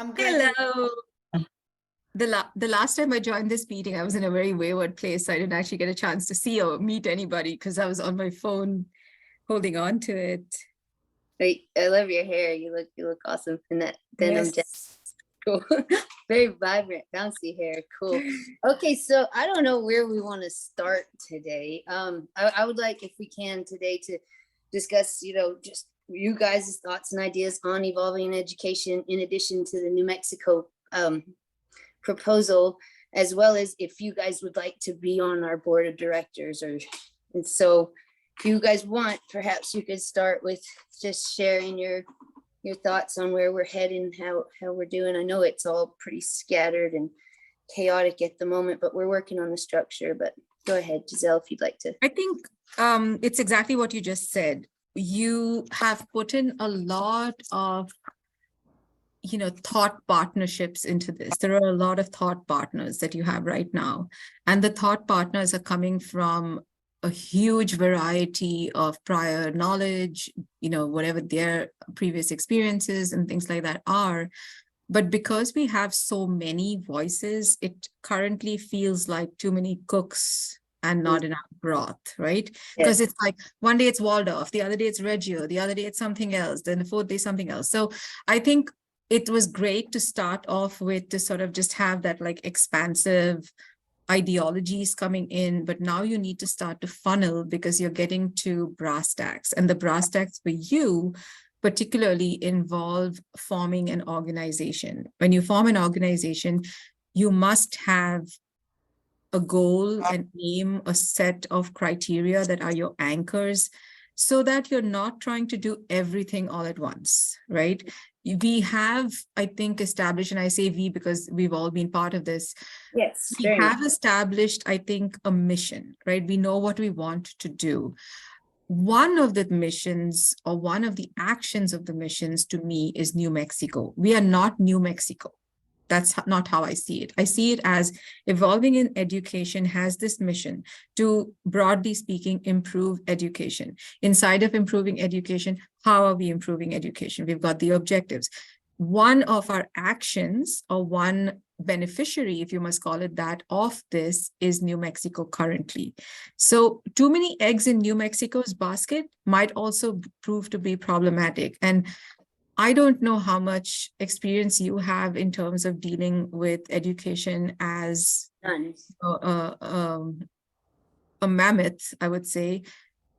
I'm glad to. Hello. The last time I joined this meeting, I was in a very wayward place. So I didn't actually get a chance to see or meet anybody because I was on my phone holding on to it. I love your hair. You look awesome in that denim jacket. Yes. Cool. Very vibrant, bouncy hair. Cool. Okay, so I don't know where we want to start today. I would like, if we can today, to discuss, just you guys' thoughts and ideas on evolving education in addition to the New Mexico proposal, as well as if you guys would like to be on our board of directors. And so if you guys want, perhaps you could start with just sharing your thoughts on where we're heading, how we're doing. I know it's all pretty scattered and chaotic at the moment, but we're working on the structure. But go ahead, Giselle, if you'd like to. I think it's exactly what you just said. You have put in a lot of thought partnerships into this. There are a lot of thought partners that you have right now, and the thought partners are coming from a huge variety of prior knowledge, whatever their previous experiences and things like that are. But because we have so many voices, it currently feels like too many cooks and not enough broth, right? Because it's like one day it's Waldorf, the other day it's Reggio, the other day it's something else, then the fourth day something else. So I think it was great to start off with, to sort of just have that like expansive ideologies coming in, but now you need to start to funnel because you're getting to brass tacks, and the brass tacks for you particularly involve forming an organization. When you form an organization, you must have a goal, an aim, a set of criteria that are your anchors, so that you're not trying to do everything all at once, right? We have, I think, established, and I say we because we've all been part of this. Yes. We have established, I think, a mission, right? We know what we want to do. One of the missions, or one of the actions of the missions, to me is New Mexico. We are not New Mexico. That's not how I see it. I see it as evolving in education has this mission to, broadly speaking, improve education. Inside of improving education, how are we improving education? We've got the objectives. One of our actions, or one beneficiary, if you must call it that, of this is New Mexico currently. So too many eggs in New Mexico's basket might also prove to be problematic. And I don't know how much experience you have in terms of dealing with education as a mammoth, I would say,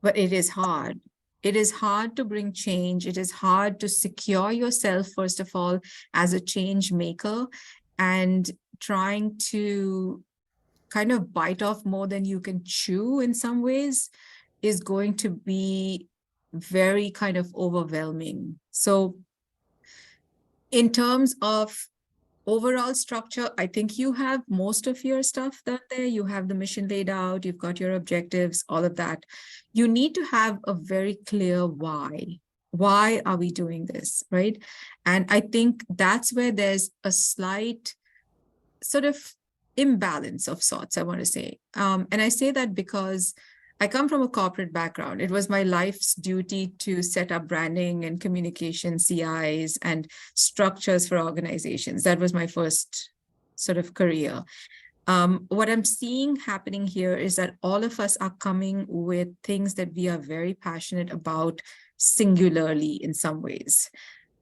but it is hard. It is hard to bring change. It is hard to secure yourself, first of all, as a change maker, and trying to kind of bite off more than you can chew in some ways is going to be very kind of overwhelming. So in terms of overall structure, I think you have most of your stuff done there. You have the mission laid out, you've got your objectives, all of that. You need to have a very clear why. Why are we doing this, right? And I think that's where there's a slight sort of imbalance of sorts, I want to say. And I say that because I come from a corporate background. It was my life's duty to set up branding and communication CIs and structures for organizations. That was my first sort of career. What I'm seeing happening here is that all of us are coming with things that we are very passionate about singularly in some ways.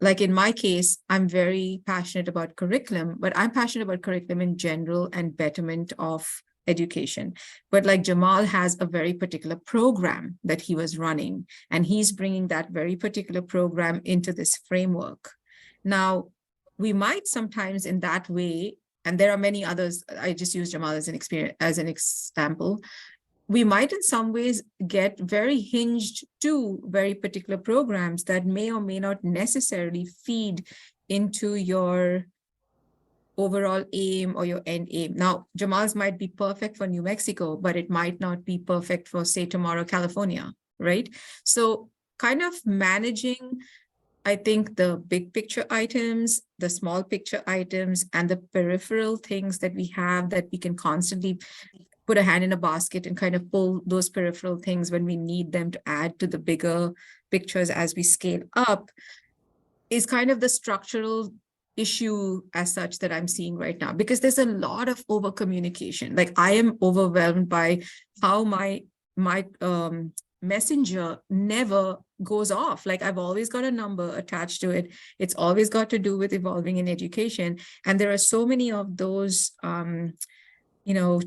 Like in my case, I'm very passionate about curriculum, but I'm passionate about curriculum in general and betterment of education. But like Jamal has a very particular program that he was running, and he's bringing that very particular program into this framework. Now, we might sometimes in that way, and there are many others, I just use Jamal as an example, we might in some ways get very hinged to very particular programs that may or may not necessarily feed into your overall aim or your end aim. Now, Jamal's might be perfect for New Mexico, but it might not be perfect for, say, tomorrow, California, right? So kind of managing, I think, the big picture items, the small picture items, and the peripheral things that we have that we can constantly put a hand in a basket and kind of pull those peripheral things when we need them to add to the bigger pictures as we scale up, is kind of the structural issue as such that I'm seeing right now, because there's a lot of over communication. Like I am overwhelmed by how my messenger never goes off. Like I've always got a number attached to it. It's always got to do with evolving in education. And there are so many of those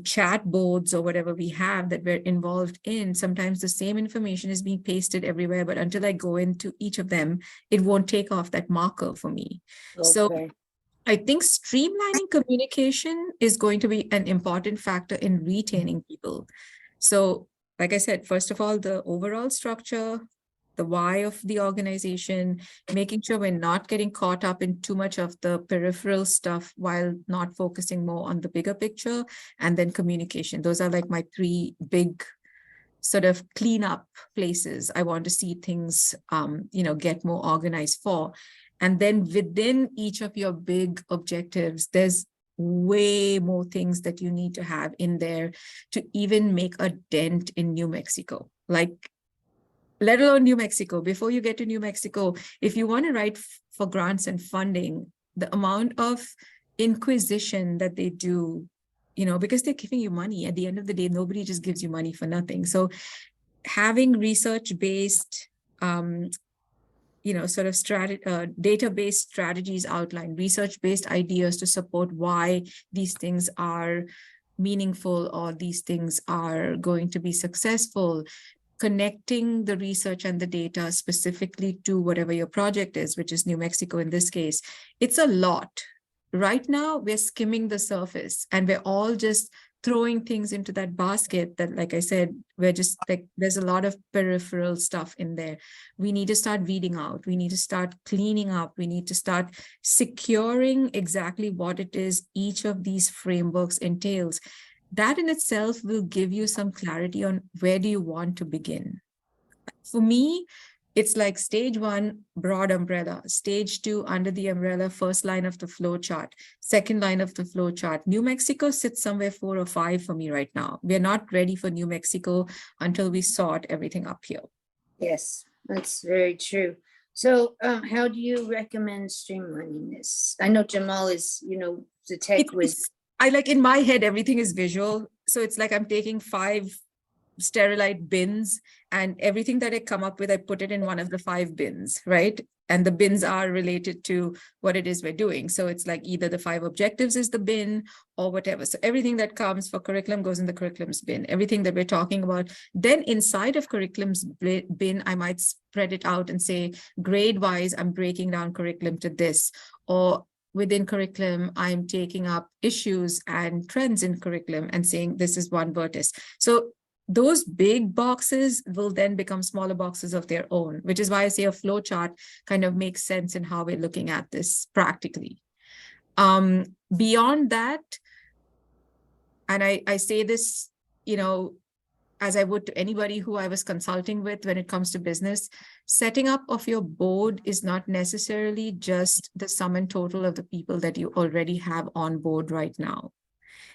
chat boards or whatever we have that we're involved in. Sometimes the same information is being pasted everywhere, but until I go into each of them, it won't take off that marker for me. So Okay. I think streamlining communication is going to be an important factor in retaining people. So, like I said, first of all, the overall structure, the why of the organization, making sure we're not getting caught up in too much of the peripheral stuff while not focusing more on the bigger picture, and then communication. Those are like my three big sort of cleanup places I want to see things, get more organized for. And then within each of your big objectives, there's way more things that you need to have in there to even make a dent in New Mexico. Like, let alone New Mexico. Before you get to New Mexico, if you want to write for grants and funding, the amount of inquisition that they do, because they're giving you money. At the end of the day, nobody just gives you money for nothing. So having research-based, sort of database strategies outlined, research-based ideas to support why these things are meaningful or these things are going to be successful, connecting the research and the data specifically to whatever your project is, which is New Mexico in this case. It's a lot. Right now, we're skimming the surface and we're all just throwing things into that basket that, like I said, we're just like, there's a lot of peripheral stuff in there. We need to start weeding out. We need to start cleaning up. We need to start securing exactly what it is each of these frameworks entails. That in itself will give you some clarity on where do you want to begin. For me, it's like stage one, broad umbrella, stage two, under the umbrella, first line of the flow chart, second line of the flow chart. New Mexico sits somewhere 4 or 5 for me right now. We're not ready for New Mexico until we sort everything up here. Yes, that's very true. So how do you recommend streamlining this? I know Jamal is, the tech whiz. I like, in my head, everything is visual. So it's like I'm taking 5 sterilite bins and everything that I come up with, I put it in one of the 5 bins, right? And the bins are related to what it is we're doing. So it's like either the 5 objectives is the bin or whatever. So everything that comes for curriculum goes in the curriculum's bin, everything that we're talking about. Then inside of curriculum's bin, I might spread it out and say, grade wise, I'm breaking down curriculum to this, or within curriculum, I'm taking up issues and trends in curriculum and saying this is one vertex. So those big boxes will then become smaller boxes of their own, which is why I say a flow chart kind of makes sense in how we're looking at this practically. Beyond that, and I say this, as I would to anybody who I was consulting with when it comes to business, setting up of your board is not necessarily just the sum and total of the people that you already have on board right now.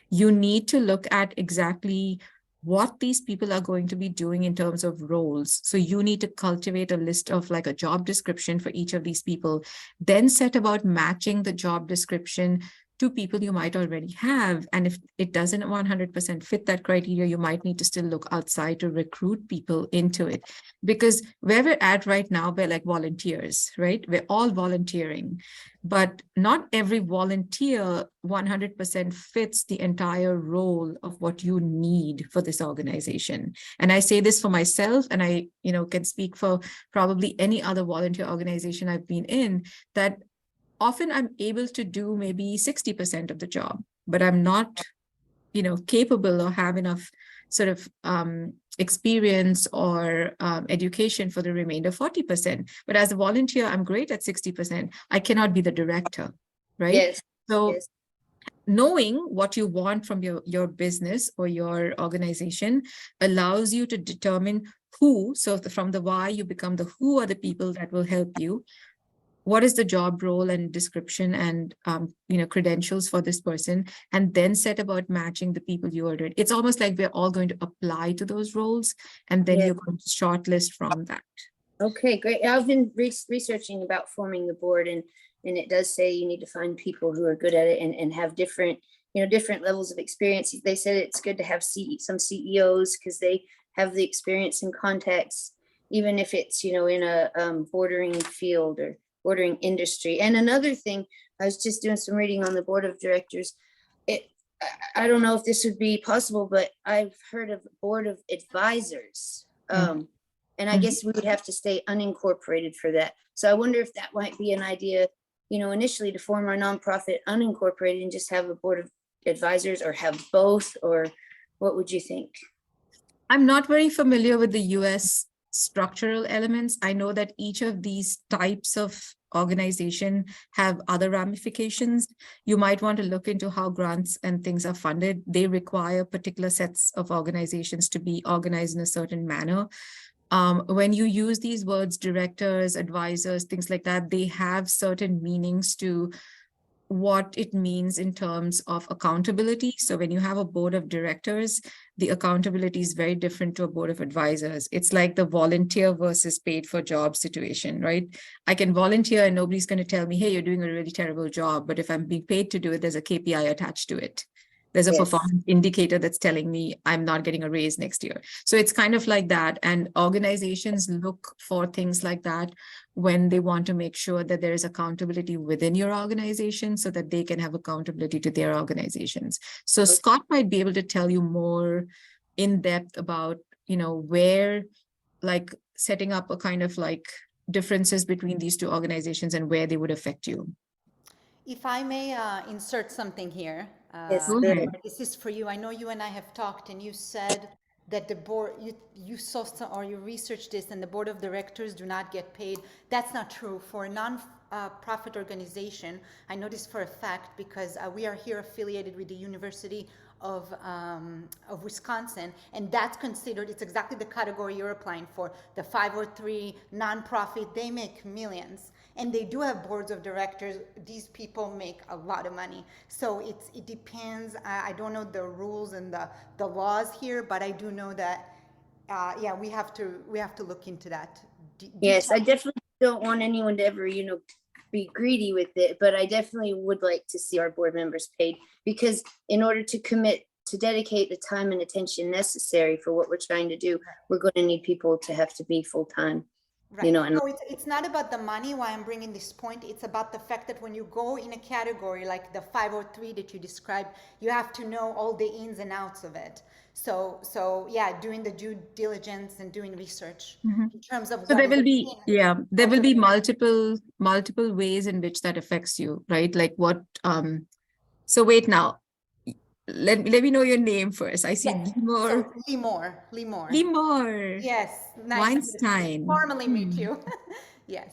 You need to look at exactly what these people are going to be doing in terms of roles. So you need to cultivate a list of like a job description for each of these people, then set about matching the job description to people you might already have. And if it doesn't 100% fit that criteria, you might need to still look outside to recruit people into it. Because where we're at right now, we're like volunteers, right? We're all volunteering, but not every volunteer 100% fits the entire role of what you need for this organization. And I say this for myself, and I, can speak for probably any other volunteer organization I've been in, that often I'm able to do maybe 60% of the job, but I'm not, capable or have enough sort of experience or education for the remainder 40%. But as a volunteer, I'm great at 60%. I cannot be the director, right? Yes. So yes. Knowing what you want from your business or your organization allows you to determine who. So from the why, you become the who are the people that will help you. What is the job role and description and credentials for this person, and then set about matching the people you already. It's almost like we're all going to apply to those roles, and then you're going to shortlist from that. Okay, great. I've been researching about forming the board, and And it does say you need to find people who are good at it and have different, different levels of experience. They said it's good to have some CEOs because they have the experience and contacts, even if it's, in a bordering field or bordering industry. And another thing, I was just doing some reading on the board of directors. I don't know if this would be possible, but I've heard of board of advisors. And I guess we would have to stay unincorporated for that. So I wonder if that might be an idea, initially to form our nonprofit unincorporated and just have a board of advisors, or have both, or what would you think? I'm not very familiar with the US structural elements. I know that each of these types of organization have other ramifications. You might want to look into how grants and things are funded. They require particular sets of organizations to be organized in a certain manner. When you use these words, directors, advisors, things like that, they have certain meanings to what it means in terms of accountability. So when you have a board of directors, the accountability is very different to a board of advisors. It's like the volunteer versus paid for job situation, right? I can volunteer and nobody's going to tell me, hey, you're doing a really terrible job. But if I'm being paid to do it, there's a KPI attached to it. There's a performance indicator that's telling me I'm not getting a raise next year. So it's kind of like that. And organizations look for things like that when they want to make sure that there is accountability within your organization so that they can have accountability to their organizations. So Scott might be able to tell you more in depth about, where, like, setting up a kind of like differences between these two organizations and where they would affect you. If I may insert something here. Yes, this is for you. I know you and I have talked, and you said that the board, you saw some, or you researched this, and the board of directors do not get paid. That's not true. For a non-profit organization, I know this for a fact because we are here affiliated with the University of Wisconsin, and that's considered, it's exactly the category you're applying for, the 503 nonprofit. They make millions, and they do have boards of directors. These people make a lot of money. So it depends. I don't know the rules and the laws here, but I do know that we have to look into that. Yes, I definitely don't want anyone to ever, be greedy with it, but I definitely would like to see our board members paid, because in order to commit to dedicate the time and attention necessary for what we're trying to do, we're going to need people to have to be full-time. Right. No, it's not about the money. Why I'm bringing this point, it's about the fact that when you go in a category like the 503 that you described, you have to know all the ins and outs of it. So yeah, doing the due diligence and doing research in terms of. So there will be multiple ways in which that affects you, right? Like what? So wait now. Let me know your name first. I see Limor. So Limor. Yes. Nice. Weinstein. Formally meet you. Yes.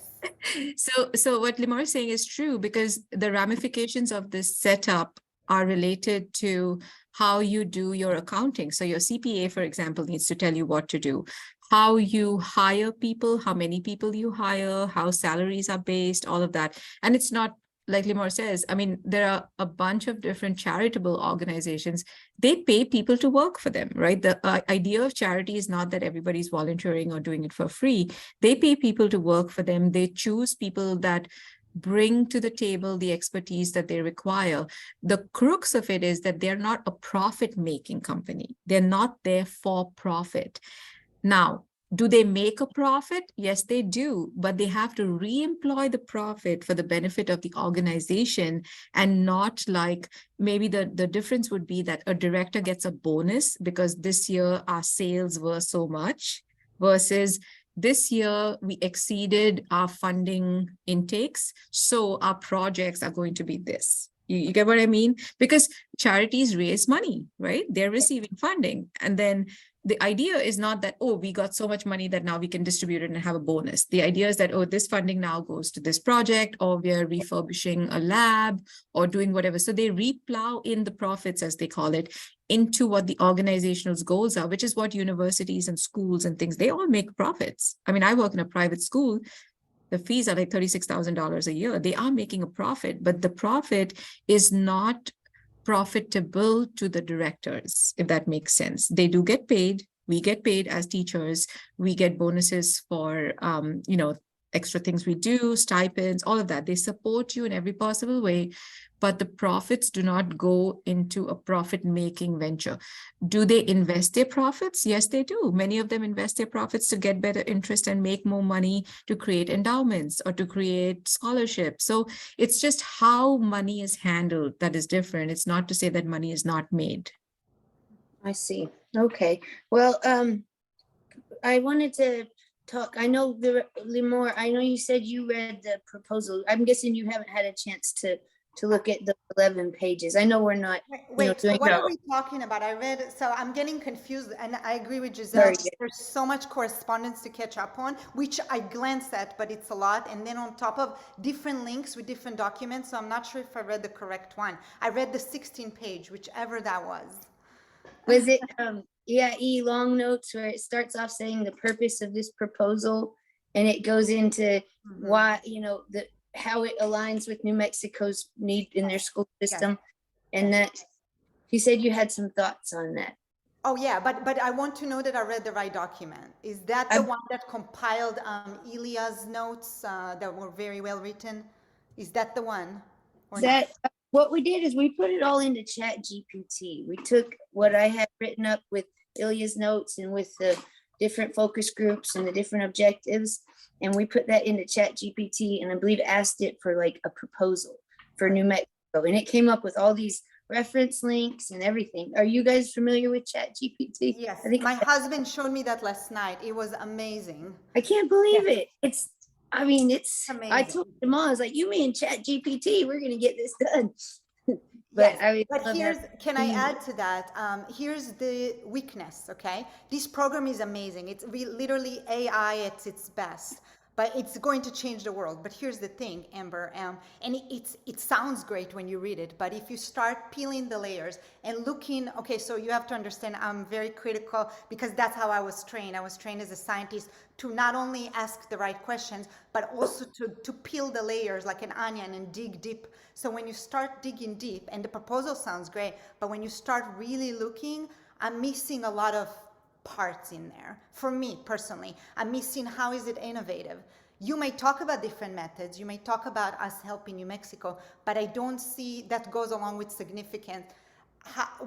So what Limor is saying is true, because the ramifications of this setup are related to how you do your accounting. So your CPA, for example, needs to tell you what to do, how you hire people, how many people you hire, how salaries are based, all of that. And it's not, like Limor says, I mean, there are a bunch of different charitable organizations. They pay people to work for them, right? The idea of charity is not that everybody's volunteering or doing it for free. They pay people to work for them. They choose people that bring to the table the expertise that they require. The crux of it is that they're not a profit-making company. They're not there for profit. Now, do they make a profit? Yes, they do, but they have to re-employ the profit for the benefit of the organization, and not like, maybe the difference would be that a director gets a bonus because this year our sales were so much, versus this year we exceeded our funding intakes, so our projects are going to be this. You get what I mean? Because charities raise money, right? They're receiving funding. And then the idea is not that, oh, we got so much money that now we can distribute it and have a bonus. The idea is that, oh, this funding now goes to this project, or we're refurbishing a lab or doing whatever. So they replow in the profits, as they call it, into what the organization's goals are, which is what universities and schools and things, they all make profits. I mean, I work in a private school. The fees are like $36,000 a year. They are making a profit, but the profit is not profitable to the directors, if that makes sense. They do get paid. We get paid as teachers. We get bonuses for, extra things we do, stipends, all of that. They support you in every possible way, but the profits do not go into a profit-making venture. Do they invest their profits? Yes, they do. Many of them invest their profits to get better interest and make more money to create endowments or to create scholarships. So it's just how money is handled that is different. It's not to say that money is not made. I see. Okay. Well, I wanted to talk, I know Limor, I know you said you read the proposal. I'm guessing you haven't had a chance to look at the 11 pages. I know we're not. Wait, doing what that. are we talking about? I read, so I'm getting confused, and I agree with Giselle. Sorry. There's so much correspondence to catch up on, which I glanced at, but it's a lot. And then on top of different links with different documents, so I'm not sure if I read the correct one. I read the 16 page, whichever that was. Was it, long notes where it starts off saying the purpose of this proposal and it goes into why, how it aligns with New Mexico's need in their school system? And that, you said you had some thoughts on that. Oh, yeah, but I want to know that I read the right document. Is that the one that compiled Ilya's notes that were very well written? Is that the one? Or not? What we did is we put it all into Chat GPT. We took what I had written up with Ilya's notes and with the different focus groups and the different objectives, and we put that into Chat GPT, and I believe asked it for like a proposal for New Mexico, and it came up with all these reference links and everything. Are you guys familiar with Chat GPT? Yes, I think my husband showed me that last night. It was amazing. I can't believe it. It's Amazing. I told him all, I was like, you mean Chat GPT, we're gonna get this done. But Yes, but here's, can I add to that? Here's the weakness, okay? This program is amazing. It's literally AI at its best, but it's going to change the world. But here's the thing, Amber, and it sounds great when you read it, but if you start peeling the layers and looking, okay, so you have to understand, I'm very critical because that's how I was trained. I was trained as a scientist to not only ask the right questions, but also to peel the layers like an onion and dig deep. So when you start digging deep, and the proposal sounds great, but when you start really looking, I'm missing a lot of parts in there. For me personally, I'm missing how is it innovative. You may talk about different methods, you may talk about us helping New Mexico, but I don't see that goes along with significant.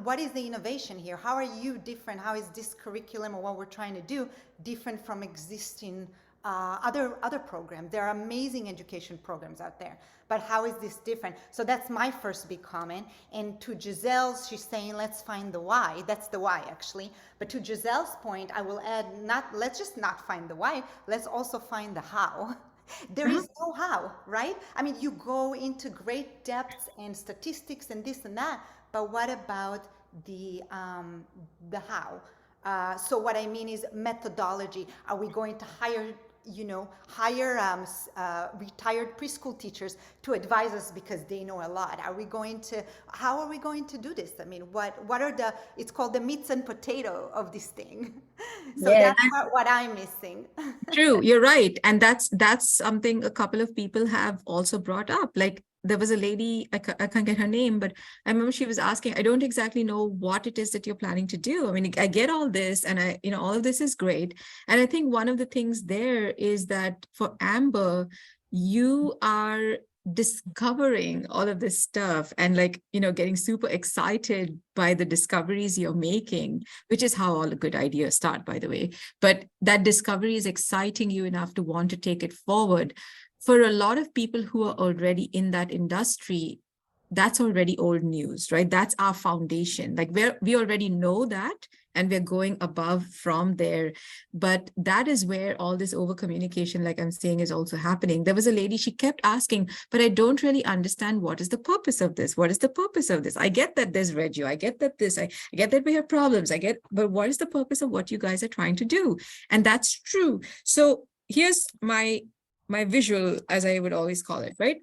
What is the innovation here? How are you different? How is this curriculum or what we're trying to do different from existing other programs? There are amazing education programs out there, but how is this different? So that's my first big comment. And to Giselle's, she's saying, let's find the why. That's the why, actually. But to Giselle's point, I will add, let's just not find the why. Let's also find the how. There is no how, right? I mean, you go into great depths and statistics and this and that, but what about the how? So what I mean is methodology. Are we going to hire retired preschool teachers to advise us because they know a lot? How are we going to do this? I mean, what are it's called the meats and potato of this thing. So that's what I'm missing. True, you're right. And that's something a couple of people have also brought up. Like there was a lady, I can't get her name, but I remember she was asking, I don't exactly know what it is that you're planning to do. I mean, I get all this and all of this is great. And I think one of the things there is that for Amber, you are discovering all of this stuff and getting super excited by the discoveries you're making, which is how all the good ideas start, by the way. But that discovery is exciting you enough to want to take it forward. For a lot of people who are already in that industry, that's already old news, right? That's our foundation. Like we already know that, and we're going above from there. But that is where all this over communication, like I'm saying, is also happening. There was a lady, she kept asking, but I don't really understand what is the purpose of this? What is the purpose of this? I get that there's Reggio. I get that I get that we have problems. But what is the purpose of what you guys are trying to do? And that's true. So here's my visual, as I would always call it, right?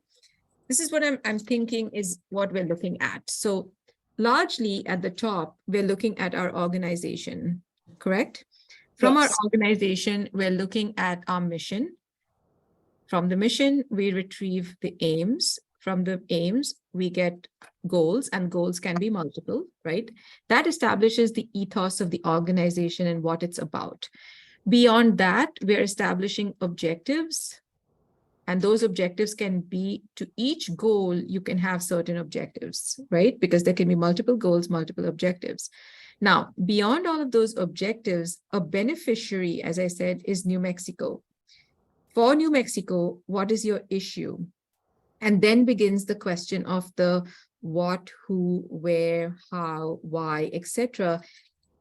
This is what I'm thinking is what we're looking at. So largely at the top, we're looking at our organization, correct? From our organization, we're looking at our mission. From the mission, we retrieve the aims. From the aims, we get goals, and goals can be multiple, right? That establishes the ethos of the organization and what it's about. Beyond that, we're establishing objectives. And those objectives can be, to each goal, you can have certain objectives, right? Because there can be multiple goals, multiple objectives. Now, beyond all of those objectives, a beneficiary, as I said, is New Mexico. For New Mexico, what is your issue? And then begins the question of the what, who, where, how, why, etc.,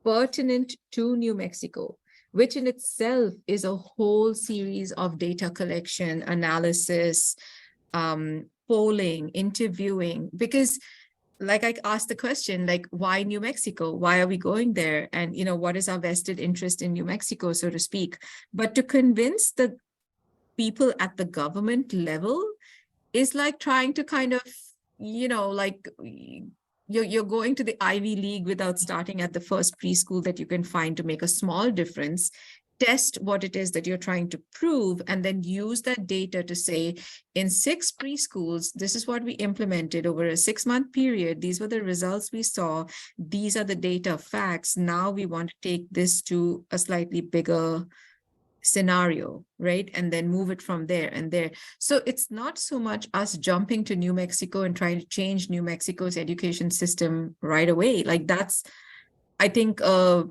pertinent to New Mexico, which in itself is a whole series of data collection, analysis, polling, interviewing, because like I asked the question, like, why New Mexico? Why are we going there? And, what is our vested interest in New Mexico, so to speak? But to convince the people at the government level is like trying to kind of, like you're going to the Ivy League without starting at the first preschool that you can find to make a small difference. Test what it is that you're trying to prove, and then use that data to say, in 6 preschools, this is what we implemented over a 6-month period. These were the results we saw. These are the data facts. Now we want to take this to a slightly bigger scenario, right? And then move it from there and there. So it's not so much us jumping to New Mexico and trying to change New Mexico's education system right away. Like that's, I think, a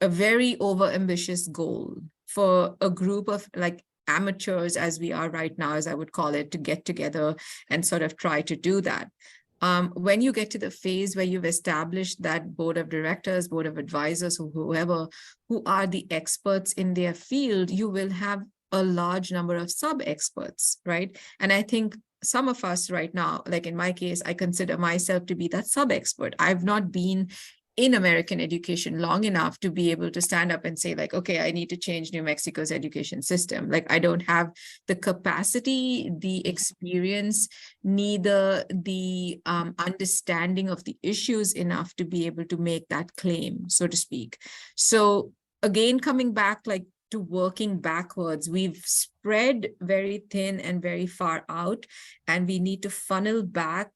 very overambitious goal for a group of like amateurs, as we are right now, as I would call it, to get together and sort of try to do that. When you get to the phase where you've established that board of directors, board of advisors, or whoever, who are the experts in their field, you will have a large number of sub-experts, right? And I think some of us right now, like in my case, I consider myself to be that sub-expert. I've not been in American education long enough to be able to stand up and say like, okay, I need to change New Mexico's education system. Like I don't have the capacity, the experience, neither the understanding of the issues enough to be able to make that claim, so to speak. So again, coming back like to working backwards, we've spread very thin and very far out, and we need to funnel back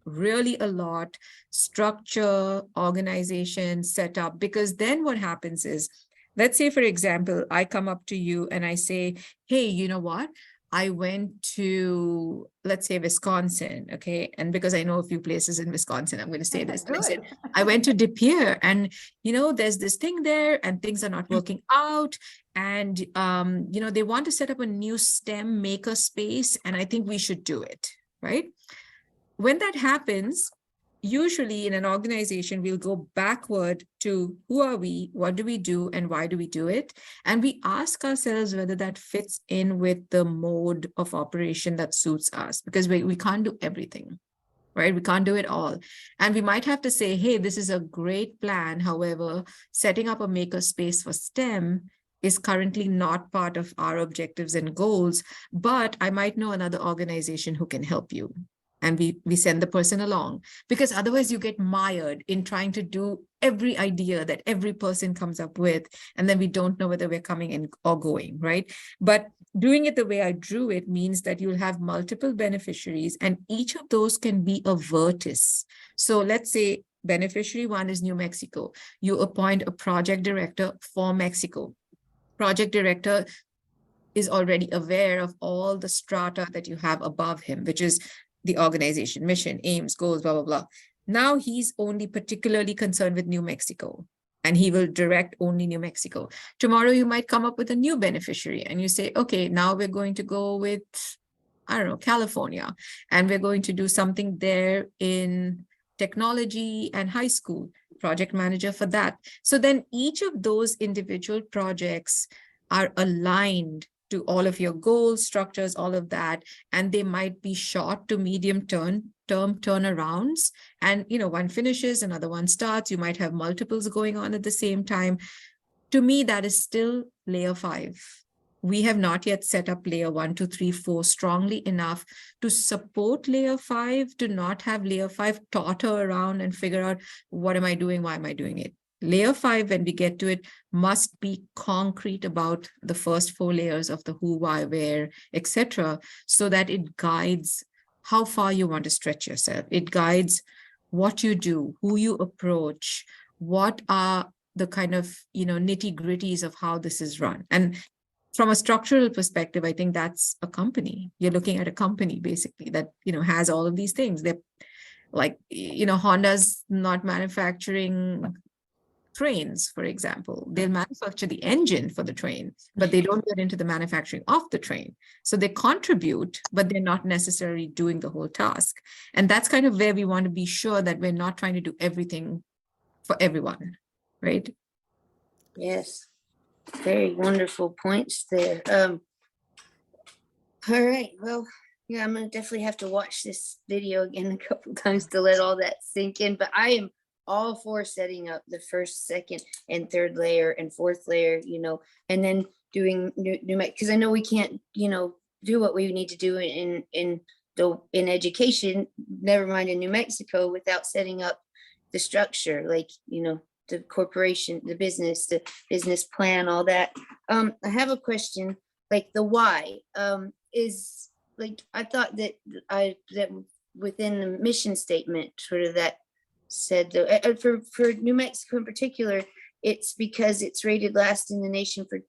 really a lot, structure, organization, setup, because then what happens is, let's say, for example, I come up to you and I say, hey, you know what? I went to, let's say, Wisconsin, okay? And because I know a few places in Wisconsin, I'm going to say this. I said, I went to De Pere, and, there's this thing there and things are not working out. And, they want to set up a new STEM maker space, and I think we should do it, right? When that happens, usually in an organization, we'll go backward to who are we, what do we do, and why do we do it? And we ask ourselves whether that fits in with the mode of operation that suits us, because we can't do everything, right? We can't do it all. And we might have to say, hey, this is a great plan. However, setting up a maker space for STEM is currently not part of our objectives and goals, but I might know another organization who can help you. And we send the person along, because otherwise you get mired in trying to do every idea that every person comes up with, and then we don't know whether we're coming in or going, right? But doing it the way I drew it means that you'll have multiple beneficiaries, and each of those can be a vertex. So let's say beneficiary 1 is New Mexico. You appoint a project director for Mexico. Project director is already aware of all the strata that you have above him, which is the organization, mission, aims, goals, blah, blah, blah. Now he's only particularly concerned with New Mexico, and he will direct only New Mexico. Tomorrow you might come up with a new beneficiary and you say, okay, now we're going to go with, I don't know, California, and we're going to do something there in technology and high school, project manager for that. So then each of those individual projects are aligned to all of your goals, structures, all of that. And they might be short to medium term turnarounds. And, one finishes, another one starts. You might have multiples going on at the same time. To me, that is still layer 5. We have not yet set up layer 1, 2, 3, 4 strongly enough to support layer 5, to not have layer 5 totter around and figure out, what am I doing? Why am I doing it? Layer 5, when we get to it, must be concrete about the first 4 layers of the who, why, where, etc., so that it guides how far you want to stretch yourself. It guides what you do, who you approach, what are the kind of, nitty-gritties of how this is run. And from a structural perspective, I think that's a company. You're looking at a company basically that, has all of these things. They're like, Honda's not manufacturing trains, for example. They'll manufacture the engine for the train, but they don't get into the manufacturing of the train. So they contribute, but they're not necessarily doing the whole task. And that's kind of where we want to be sure that we're not trying to do everything for everyone, right? Yes. Very wonderful points there. All right, well, yeah, I'm gonna definitely have to watch this video again a couple times to let all that sink in, but I am all for setting up the first, second, and third layer and fourth layer, and then doing new because I know we can't, do what we need to do in education, never mind in New Mexico, without setting up the structure, like, the corporation, the business plan, all that. I have a question, like the why, is like, I thought that within the mission statement, sort of that said, for New Mexico in particular, it's because it's rated last in the nation for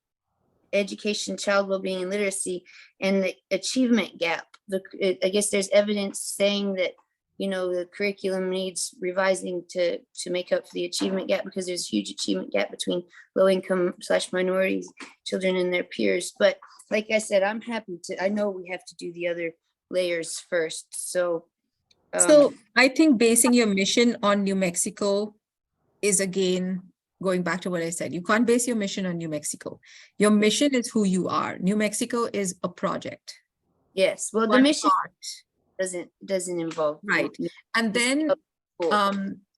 education, child well-being, and literacy, and the achievement gap. I guess there's evidence saying that, the curriculum needs revising to make up for the achievement gap, because there's a huge achievement gap between low-income / minorities children and their peers. But like I said, I'm happy to, I know we have to do the other layers first. So I think basing your mission on New Mexico is, again, going back to what I said. You can't base your mission on New Mexico. Your mission is who you are. New Mexico is a project. Yes, well, the One mission part. doesn't involve. Right. And then,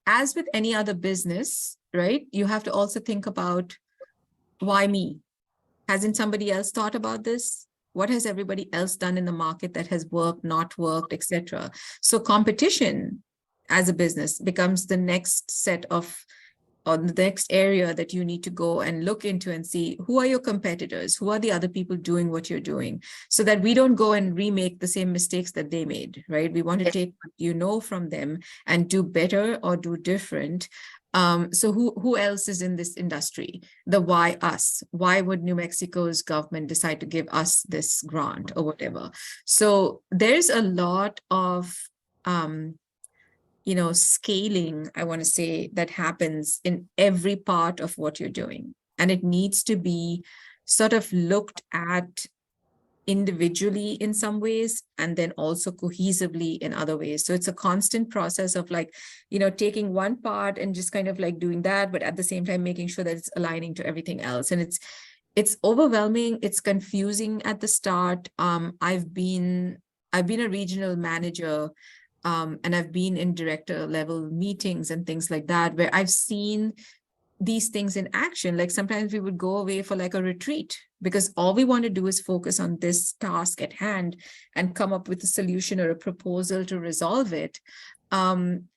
as with any other business, right, you have to also think about, why me? Hasn't somebody else thought about this? What has everybody else done in the market that has worked, not worked, etc.? So competition as a business becomes the next set of, or the next area that you need to go and look into and see, who are your competitors? Who are the other people doing what you're doing? So that we don't go and remake the same mistakes that they made, right? We want to take what from them and do better or do different. So who else is in this industry? The why us? Why would New Mexico's government decide to give us this grant or whatever? So there's a lot of scaling, I want to say, that happens in every part of what you're doing. And it needs to be sort of looked at individually in some ways, and then also cohesively in other ways. So it's a constant process of taking one part and just kind of like doing that, but at the same time, making sure that it's aligning to everything else. And it's overwhelming. It's confusing at the start. I've been a regional manager, and I've been in director level meetings and things like that, where I've seen these things in action. Like sometimes we would go away for like a retreat because all we want to do is focus on this task at hand and come up with a solution or a proposal to resolve it. And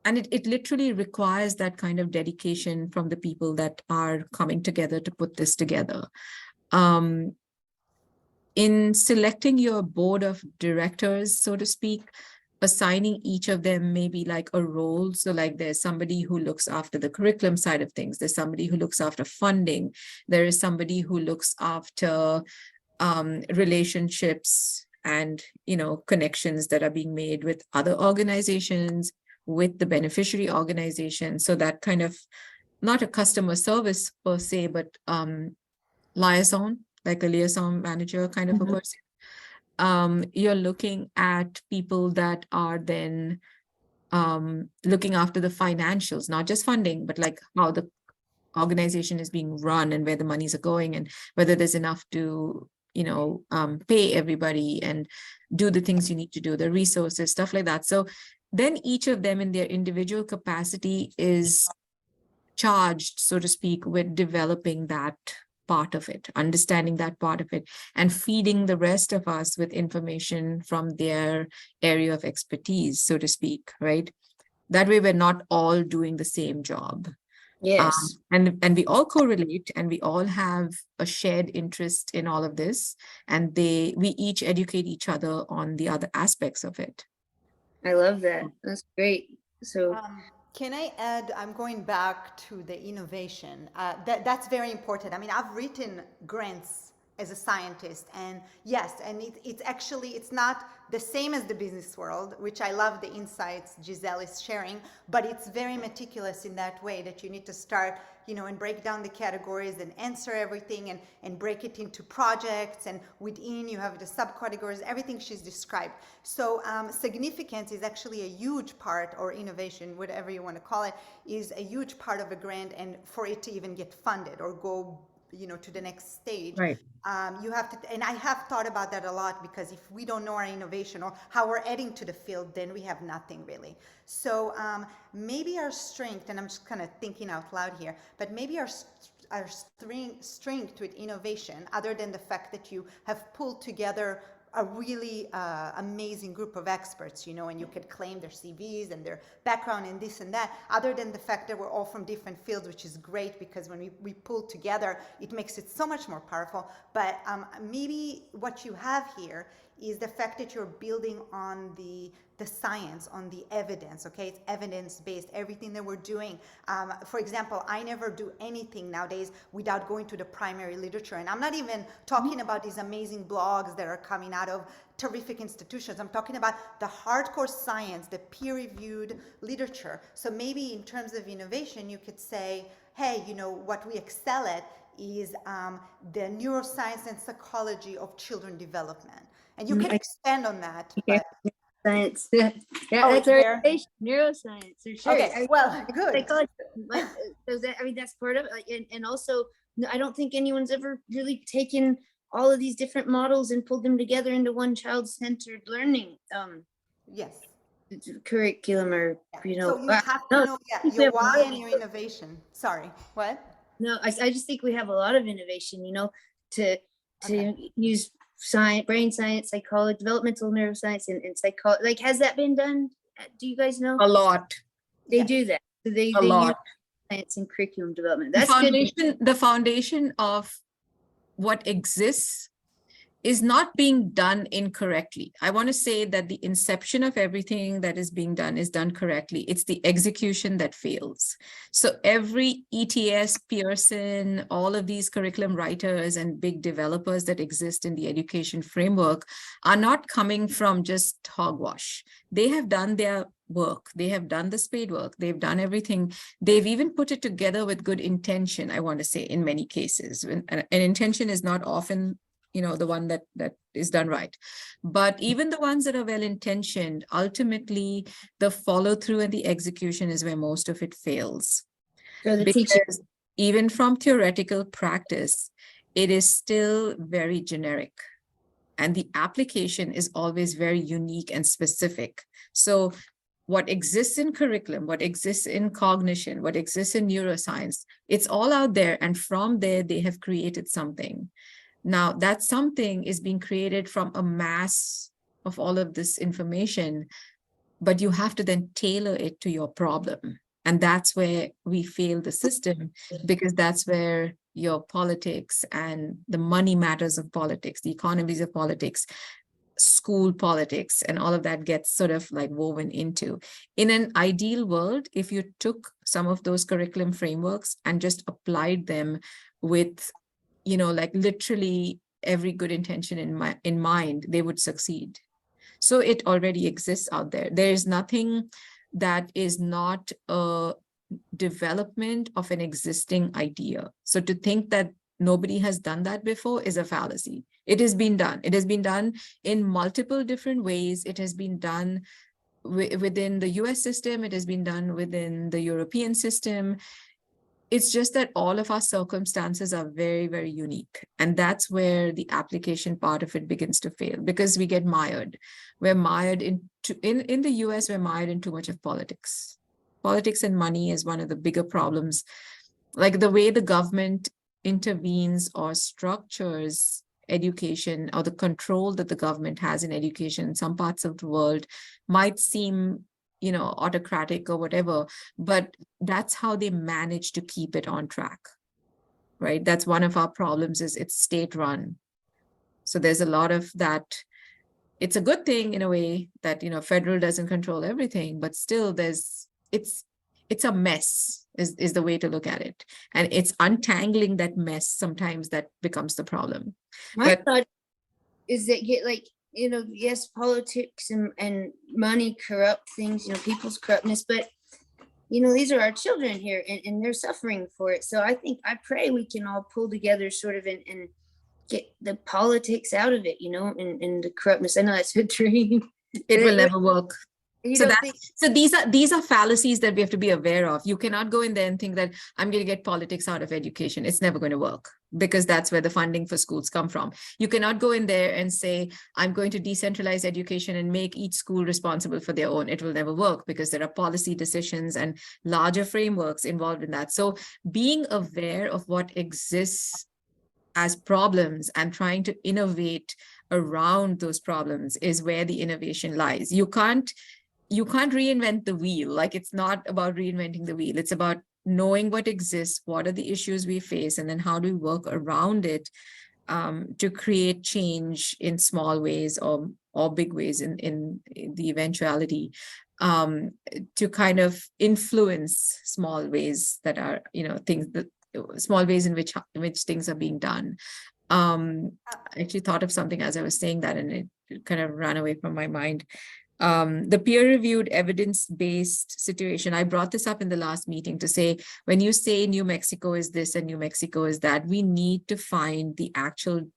it literally requires that kind of dedication from the people that are coming together to put this together. In selecting your board of directors, so to speak, assigning each of them maybe like a role. So like there's somebody who looks after the curriculum side of things. There's somebody who looks after funding. There is somebody who looks after relationships and, connections that are being made with other organizations, with the beneficiary organization. So that kind of, not a customer service per se, but liaison, like a liaison manager kind of a person. You're looking at people that are then looking after the financials, not just funding, but like how the organization is being run and where the monies are going and whether there's enough to, pay everybody and do the things you need to do, the resources, stuff like that. So then each of them in their individual capacity is charged, so to speak, with developing that part of it, understanding that part of it, and feeding the rest of us with information from their area of expertise, so to speak, right? That way we're not all doing the same job. Yes. And we all correlate and we all have a shared interest in all of this, and we each educate each other on the other aspects of it. I love that. That's great. So can I add, I'm going back to the innovation. That's very important. I mean, I've written grants as a scientist. And yes, and it's actually, it's not the same as the business world, which I love the insights Giselle is sharing, but it's very meticulous in that way that you need to start, you know, and break down the categories and answer everything and break it into projects. And within you have the subcategories, everything she's described. So significance is actually a huge part, or innovation, whatever you want to call it, is a huge part of a grant. And for it to even get funded or go, you know, to the next stage, Right. you have to, and I have thought about that a lot, because if we don't know our innovation or how we're adding to the field, then we have nothing really. So maybe our strength, and I'm just kind of thinking out loud here, but maybe our strength with innovation, other than the fact that you have pulled together a really amazing group of experts, you know, and you could claim their CVs and their background and this and that, other than the fact that we're all from different fields, which is great, because when we pull together, it makes it so much more powerful. But maybe what you have here is the fact that you're building on the science, on the evidence, okay? It's evidence-based, everything that we're doing. For example, I never do anything nowadays without going to the primary literature. And I'm not even talking about these amazing blogs that are coming out of terrific institutions. I'm talking about the hardcore science, the peer-reviewed literature. So maybe in terms of innovation, you could say, hey, you know, what we excel at is the neuroscience and psychology of children development. And you can expand on that, but Science. Yeah, Oh, that's it's our there? innovation, neuroscience, for sure. okay, well, good. Psychology, but, so that, I mean, that's part of it. Like, and also, no, I don't think anyone's ever really taken all of these different models and pulled them together into one child-centered learning Yes. curriculum, or, you know. So you have to no, know, yeah, we your have a lot why of and your innovation. Sorry, what? No, I just think we have a lot of innovation, you know, to Okay. use science, brain science, psychology, developmental neuroscience, and psychology. Like, has that been done? Do you guys know? A lot, They Yes. do that. So a they use lot. science and curriculum development. The That's good. foundation of what exists is not being done incorrectly. I want to say that the inception of everything that is being done is done correctly. It's the execution that fails. So every ETS, Pearson, all of these curriculum writers and big developers that exist in the education framework are not coming from just hogwash. They have done their work. They have done the spade work. They've done everything. They've even put it together with good intention, I want to say, in many cases. And intention is not often, you know, the one that is done right. But even the ones that are well-intentioned, ultimately the follow-through and the execution is where most of it fails. For the teacher. Because even from theoretical practice, it is still very generic. And the application is always very unique and specific. So what exists in curriculum, what exists in cognition, what exists in neuroscience, it's all out there. And from there, they have created something. Now, that something is being created from a mass of all of this information, but you have to then tailor it to your problem. And that's where we fail the system, because that's where your politics and the money matters of politics, the economies of politics, school politics, and all of that gets sort of like woven into. In an ideal world, if you took some of those curriculum frameworks and just applied them with, you know, like literally every good intention in mind, they would succeed. So it already exists out there. There is nothing that is not a development of an existing idea. So to think that nobody has done that before is a fallacy. It has been done. It has been done in multiple different ways. It has been done within the US system. It has been done within the European system. It's just that all of our circumstances are very, very unique. And that's where the application part of it begins to fail, because we get mired. We're mired in the US, we're mired in too much of politics. Politics and money is one of the bigger problems. Like the way the government intervenes or structures education, or the control that the government has in education in some parts of the world might seem, you know, autocratic or whatever, but that's how they manage to keep it on track, right? That's one of our problems, is it's state run. So there's a lot of that. It's a good thing in a way that, you know, federal doesn't control everything, but still it's it's a mess is the way to look at it. And it's untangling that mess sometimes that becomes the problem. My But thought is that yes, politics and money corrupt things, people's corruptness, but these are our children here and they're suffering for it. So I pray we can all pull together sort of and get the politics out of it, and the corruptness. I know that's a dream. it will never work. You So don't these are fallacies that we have to be aware of. You cannot go in there and think that I'm going to get politics out of education. It's never going to work, because that's where the funding for schools come from. You cannot go in there and say, I'm going to decentralize education and make each school responsible for their own. It will never work, because there are policy decisions and larger frameworks involved in that. So being aware of what exists as problems and trying to innovate around those problems is where the innovation lies. You can't reinvent the wheel. Like, it's not about reinventing the wheel. It's about knowing what exists, what are the issues we face, and then how do we work around it to create change in small ways or big ways in the eventuality, to kind of influence small ways that are, things that small ways in which things are being done. I actually thought of something as I was saying that, and it kind of ran away from my mind. The peer-reviewed evidence-based situation, I brought this up in the last meeting to say, when you say New Mexico is this and New Mexico is that, we need to find the actual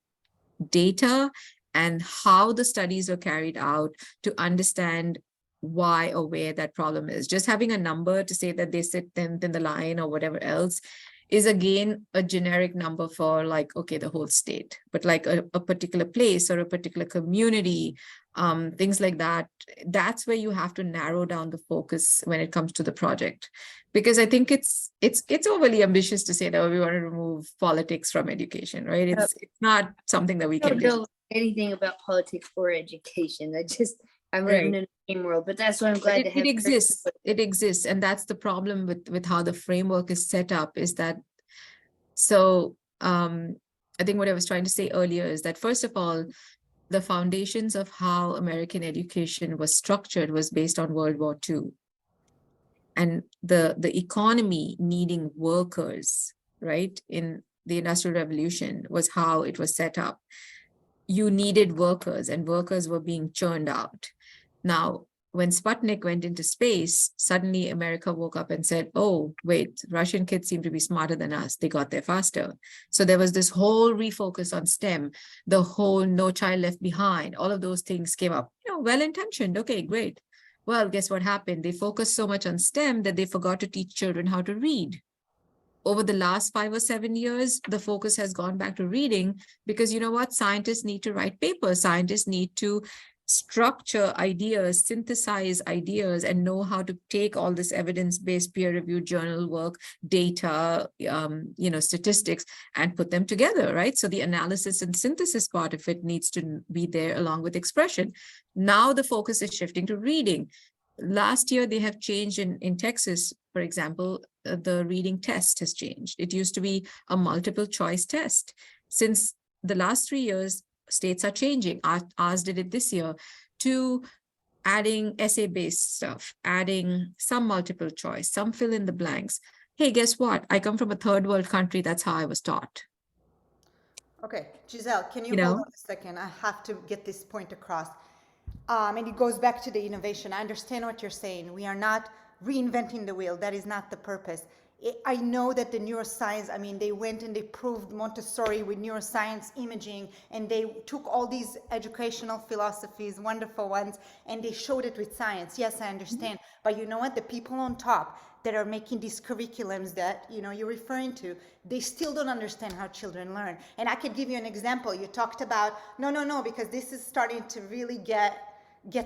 data and how the studies were carried out to understand why or where that problem is. Just having a number to say that they sit 10th in the line or whatever else is again a generic number for, like, okay, the whole state, but like a particular place or a particular community, things like that. That's where you have to narrow down the focus when it comes to the project, because I think it's overly ambitious to say that we want to remove politics from education, right? It's not something that we I can don't do. know anything about politics or education. I'm Right. living in the same world, but that's why I'm glad to have. It exists, and that's the problem with how the framework is set up, is that, so I think what I was trying to say earlier is that, first of all, the foundations of how American education was structured was based on World War II, and the economy needing workers, right, in the Industrial Revolution was how it was set up. You needed workers, and workers were being churned out. Now, when Sputnik went into space, suddenly America woke up and said, oh, wait, Russian kids seem to be smarter than us. They got there faster. So there was this whole refocus on STEM, the whole No Child Left Behind, all of those things came up, well-intentioned. Okay, great. Well, guess what happened? They focused so much on STEM that they forgot to teach children how to read. Over the last 5 or 7 years, the focus has gone back to reading, because you know what? Scientists need to write papers. Scientists need to structure ideas, synthesize ideas, and know how to take all this evidence-based peer-reviewed journal work, data, statistics, and put them together, right? So the analysis and synthesis part of it needs to be there along with expression. Now the focus is shifting to reading. Last year, they have changed in Texas, for example, the reading test has changed. It used to be a multiple choice test. Since the last 3 years, states are changing. Ours did it this year, to adding essay-based stuff, adding some multiple choice, some fill in the blanks. Hey, guess what? I come from a third world country. That's how I was taught. Okay, Giselle, can you You hold know? on a second? I have to get this point across. And it goes back to the innovation. I understand what you're saying. We are not reinventing the wheel. That is not the purpose. I know that the neuroscience, I mean, they went and they proved Montessori with neuroscience imaging, and they took all these educational philosophies, wonderful ones, and they showed it with science. Yes, I understand. But you know what? The people on top that are making these curriculums that, you're referring to, they still don't understand how children learn. And I could give you an example. You talked about, no, because this is starting to really get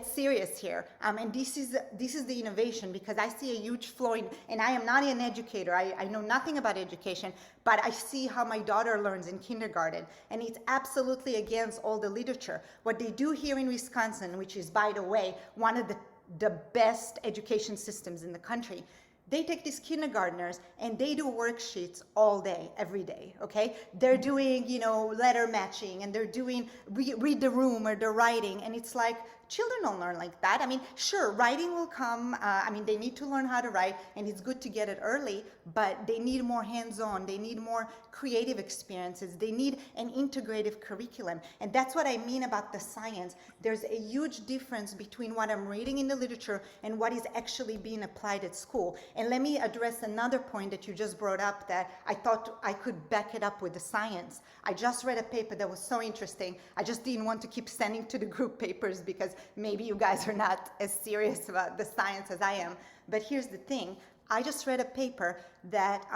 serious here, and this is the innovation, because I see a huge flow in, and I am not an educator, I know nothing about education, but I see how my daughter learns in kindergarten, and it's absolutely against all the literature. What they do here in Wisconsin, which is, by the way, one of the best education systems in the country, they take these kindergartners and they do worksheets all day, every day, okay? They're doing, letter matching, and they're doing read the room, or they're writing, and it's like children don't learn like that. I mean, sure, writing will come. I mean, they need to learn how to write, and it's good to get it early, but they need more hands-on. They need more creative experiences. They need an integrative curriculum. And that's what I mean about the science. There's a huge difference between what I'm reading in the literature and what is actually being applied at school. And let me address another point that you just brought up that I thought I could back it up with the science. I just read a paper that was so interesting. I just didn't want to keep sending to the group papers because maybe you guys are not as serious about the science as I am. But here's the thing. I just read a paper that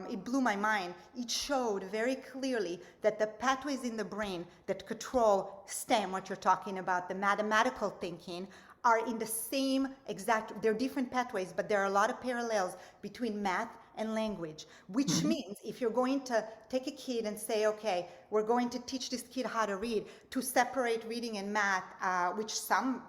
it blew my mind. It showed very clearly that the pathways in the brain that control STEM, what you're talking about, the mathematical thinking, are in the same exact, they're different pathways, but there are a lot of parallels between math and language, which means if you're going to take a kid and say, okay, we're going to teach this kid how to read, to separate reading and math, which some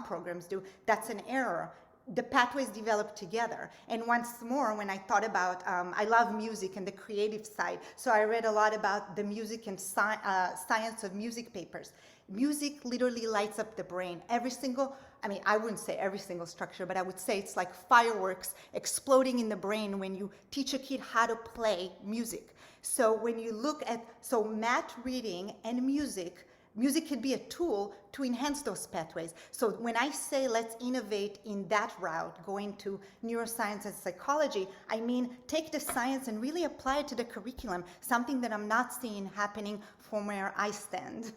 programs do, that's an error. The pathways develop together. And once more, when I thought about, I love music and the creative side, so I read a lot about the music and science of music papers. Music literally lights up the brain. Every single, I mean, I wouldn't say every single structure, but I would say it's like fireworks exploding in the brain when you teach a kid how to play music. So when you look at, so math, reading, and music could be a tool to enhance those pathways. So when I say let's innovate in that route, going to neuroscience and psychology, I mean take the science and really apply it to the curriculum, something that I'm not seeing happening from where I stand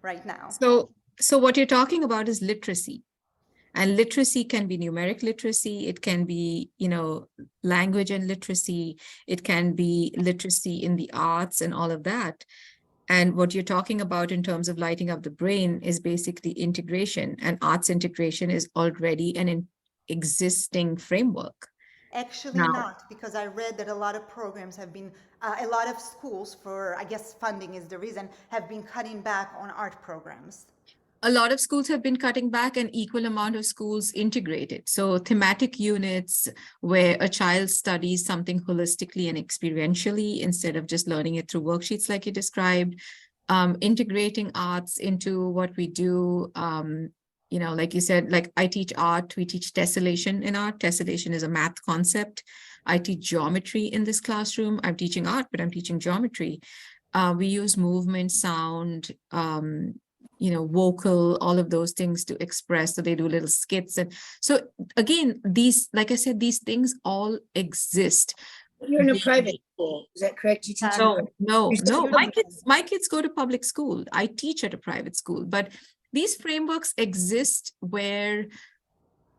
right now. So what you're talking about is literacy. And literacy can be numeric literacy, it can be, language and literacy, it can be literacy in the arts and all of that. And what you're talking about in terms of lighting up the brain is basically integration, and arts integration is already an existing framework. Actually not, because I read that a lot of programs have been, a lot of schools, for, I guess funding is the reason, have been cutting back on art programs. A lot of schools have been cutting back, and equal amount of schools integrated. So thematic units where a child studies something holistically and experientially instead of just learning it through worksheets like you described, integrating arts into what we do. Like you said, like I teach art, we teach tessellation in art. Tessellation is a math concept. I teach geometry in this classroom. I'm teaching art, but I'm teaching geometry. We use movement, sound, vocal, all of those things to express. So they do little skits. And so again, these, like I said, these things all exist. You're in a private school, is that correct? You teach? No. My kids go to public school. I teach at a private school, but these frameworks exist where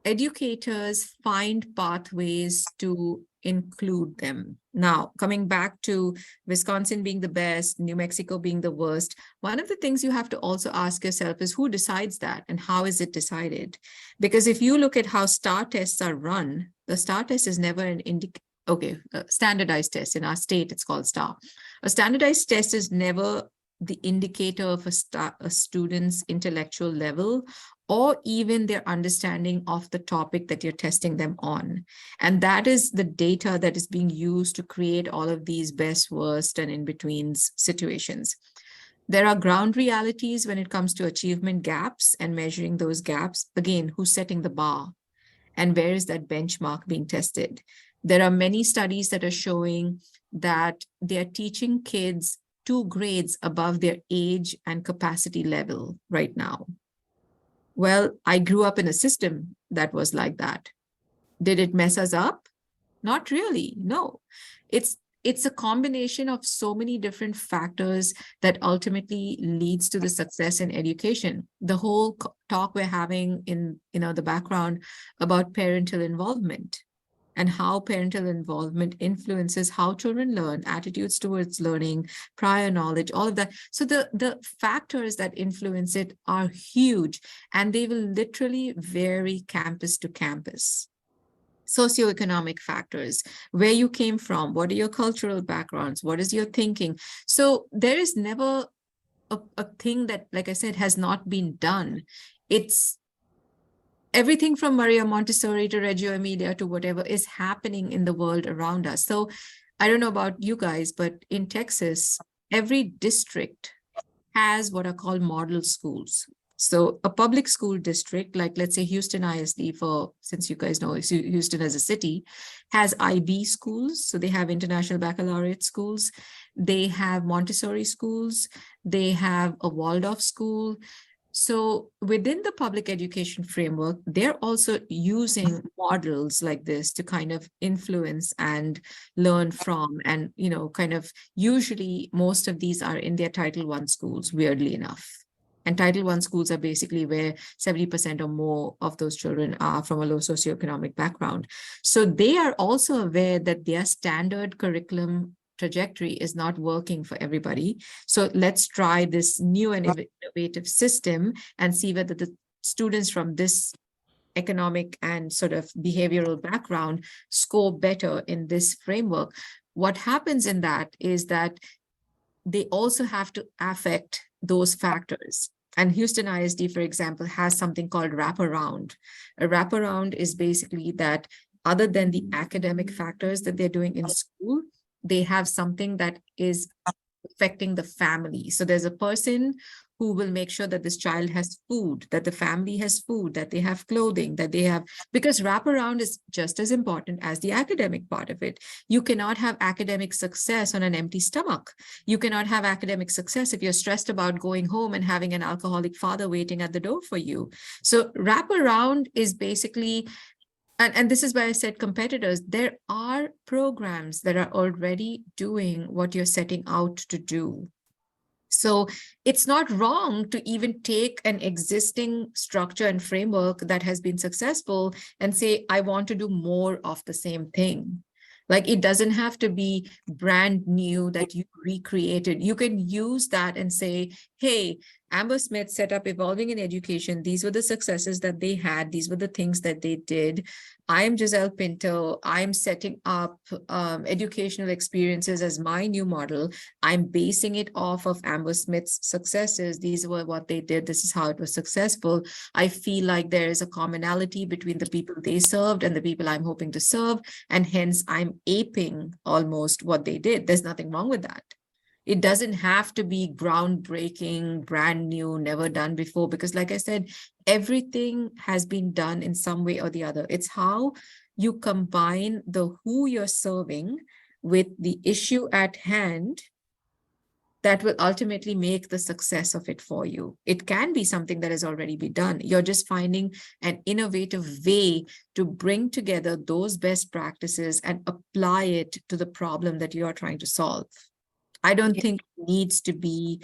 educators find pathways to include them. Now, coming back to Wisconsin being the best, New Mexico being the worst, one of the things you have to also ask yourself is who decides that and how is it decided? Because if you look at how STAR tests are run, the STAR test is never an standardized test. In our state, it's called STAR. A standardized test is never the indicator of a student's intellectual level or even their understanding of the topic that you're testing them on. And that is the data that is being used to create all of these best, worst, and in-betweens situations. There are ground realities when it comes to achievement gaps and measuring those gaps. Again, who's setting the bar? And where is that benchmark being tested? There are many studies that are showing that they're teaching kids 2 grades above their age and capacity level right now. Well, I grew up in a system that was like that. Did it mess us up? Not really, no. It's a combination of so many different factors that ultimately leads to the success in education. The whole talk we're having in the background about parental involvement and how parental involvement influences how children learn, attitudes towards learning, prior knowledge, all of that. So the factors that influence it are huge, and they will literally vary campus to campus. Socioeconomic factors, where you came from, what are your cultural backgrounds, what is your thinking? So there is never a thing that, like I said, has not been done. It's everything from Maria Montessori to Reggio Emilia to whatever is happening in the world around us. So I don't know about you guys, but in Texas, every district has what are called model schools. So a public school district, like let's say Houston ISD, since you guys know Houston as a city, has IB schools. So they have international baccalaureate schools. They have Montessori schools. They have a Waldorf school. So within the public education framework, they're also using models like this to kind of influence and learn from, and, kind of usually most of these are in their Title I schools, weirdly enough. And Title I schools are basically where 70% or more of those children are from a low socioeconomic background. So they are also aware that their standard curriculum trajectory is not working for everybody. So let's try this new and innovative system and see whether the students from this economic and sort of behavioral background score better in this framework. What happens in that is that they also have to affect those factors. And Houston ISD, for example, has something called wraparound. A wraparound is basically that other than the academic factors that they're doing in school, they have something that is affecting the family. So there's a person who will make sure that this child has food, that the family has food, that they have clothing, that they have, because wraparound is just as important as the academic part of it. You cannot have academic success on an empty stomach. You cannot have academic success if you're stressed about going home and having an alcoholic father waiting at the door for you. So wraparound is basically, and this is why I said competitors, there are programs that are already doing what you're setting out to do. So it's not wrong to even take an existing structure and framework that has been successful and say, I want to do more of the same thing. Like, it doesn't have to be brand new that you recreated. You can use that and say, hey, Amber Smith set up Evolving in Education. These were the successes that they had. These were the things that they did. I am Giselle Pinto. I'm setting up educational experiences as my new model. I'm basing it off of Amber Smith's successes. These were what they did. This is how it was successful. I feel like there is a commonality between the people they served and the people I'm hoping to serve. And hence I'm aping almost what they did. There's nothing wrong with that. It doesn't have to be groundbreaking, brand new, never done before, because like I said, everything has been done in some way or the other. It's how you combine the who you're serving with the issue at hand that will ultimately make the success of it for you. It can be something that has already been done. You're just finding an innovative way to bring together those best practices and apply it to the problem that you are trying to solve. I don't think it needs to be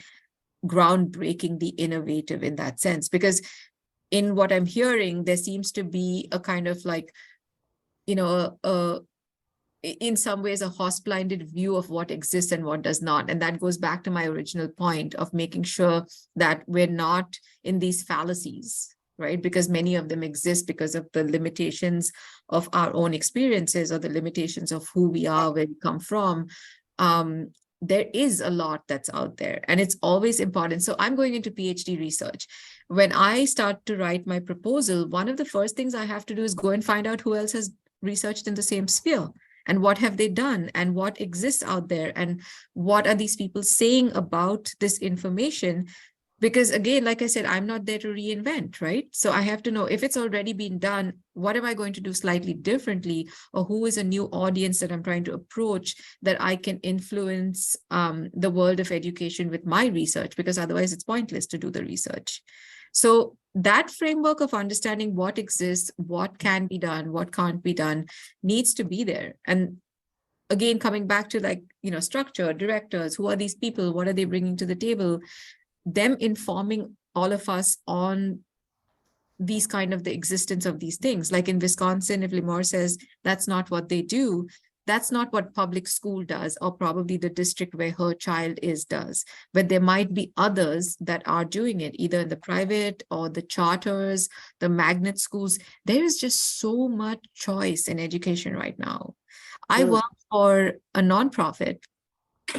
groundbreakingly innovative in that sense, because in what I'm hearing, there seems to be a kind of like, in some ways, a horse-blinded view of what exists and what does not. And that goes back to my original point of making sure that we're not in these fallacies, right? Because many of them exist because of the limitations of our own experiences or the limitations of who we are, where we come from. There is a lot that's out there, and it's always important. So I'm going into PhD research. When I start to write my proposal, one of the first things I have to do is go and find out who else has researched in the same sphere, and what have they done, and what exists out there, and what are these people saying about this information. Because again, like I said, I'm not there to reinvent, right? So I have to know if it's already been done, what am I going to do slightly differently? Or who is a new audience that I'm trying to approach that I can influence the world of education with my research? Because otherwise it's pointless to do the research. So that framework of understanding what exists, what can be done, what can't be done needs to be there. And again, coming back to like, structure, directors, who are these people? What are they bringing to the table? Them informing all of us on these kind of the existence of these things. Like in Wisconsin, if Limor says that's not what they do, that's not what public school does, or probably the district where her child is does. But there might be others that are doing it, either in the private or the charters, the magnet schools. There is just so much choice in education right now. I work for a nonprofit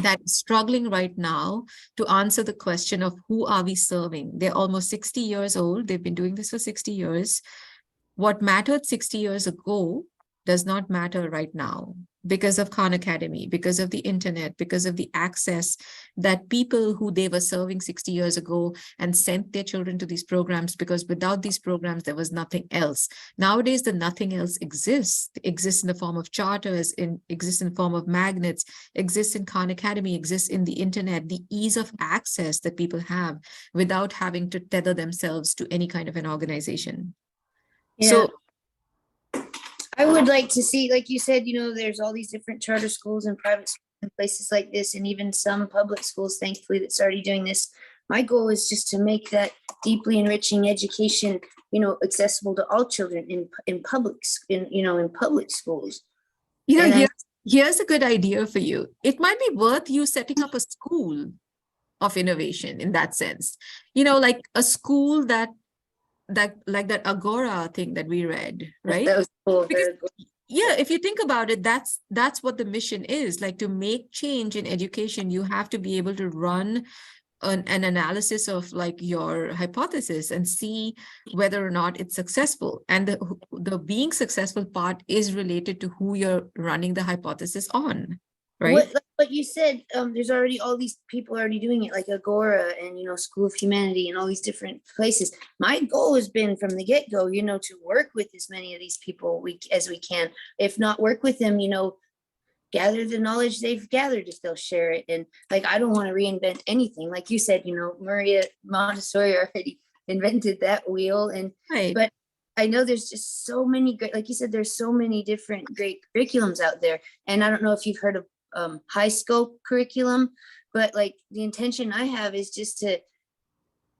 that is struggling right now to answer the question of who are we serving. They're almost 60 years old. They've been doing this for 60 years. What mattered 60 years ago does not matter right now. because of Khan Academy, because of the internet, because of the access that people who they were serving 60 years ago and sent their children to these programs, because without these programs, there was nothing else. Nowadays, the nothing else exists. It exists in the form of charters, exists in the form of magnets, exists in Khan Academy, exists in the internet, the ease of access that people have without having to tether themselves to any kind of an organization. Yeah. So I would like to see, like you said, there's all these different charter schools and private schools and places like this, and even some public schools, thankfully, that's already doing this. My goal is just to make that deeply enriching education, accessible to all children in public schools. And Here's a good idea for you. It might be worth you setting up a school of innovation in that sense. Like a school that like that Agora thing that we read, right? That was cool. Because, yeah, if you think about it, that's what the mission is. Like, to make change in education, you have to be able to run an analysis of like your hypothesis and see whether or not it's successful. And the being successful part is related to who you're running the hypothesis on, right? What you said, there's already all these people already doing it, like Agora and School of Humanity and all these different places. My goal has been from the get-go, to work with as many of these people as we can. If not work with them, gather the knowledge they've gathered if they'll share it. And like, I don't want to reinvent anything. Like you said, Maria Montessori already invented that wheel. And Right. But I know there's just so many great, like you said, there's so many different great curriculums out there. And I don't know if you've heard of high scope curriculum, but like the intention I have is just to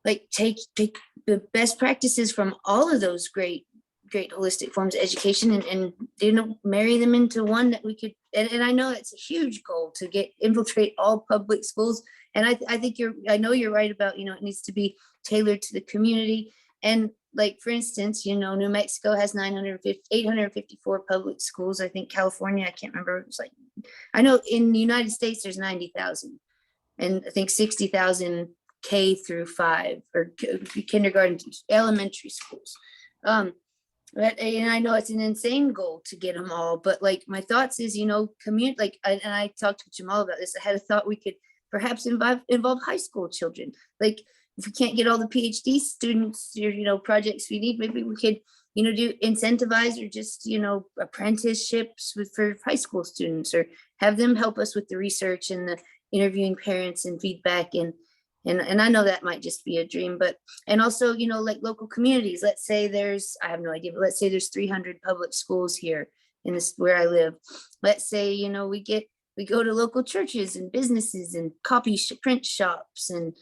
like take the best practices from all of those great holistic forms of education and marry them into one that we could, and I know it's a huge goal to infiltrate all public schools. And I think I know you're right about, it needs to be tailored to the community. And like, for instance, New Mexico has 854 public schools. I think California, I can't remember. It's like, I know in the United States, there's 90,000 and I think 60,000 K through 5 or kindergarten, elementary schools. And I know it's an insane goal to get them all, but like my thoughts is, community, like, and I talked to Jamal about this. I had a thought we could perhaps involve high school children. Like, if we can't get all the PhD students or projects we need, maybe we could do incentivize or just apprenticeships for high school students, or have them help us with the research and the interviewing parents and feedback. And I know that might just be a dream, but, and also, like local communities, let's say I have no idea, but let's say there's 300 public schools here in this, where I live. Let's say, we go to local churches and businesses and print shops and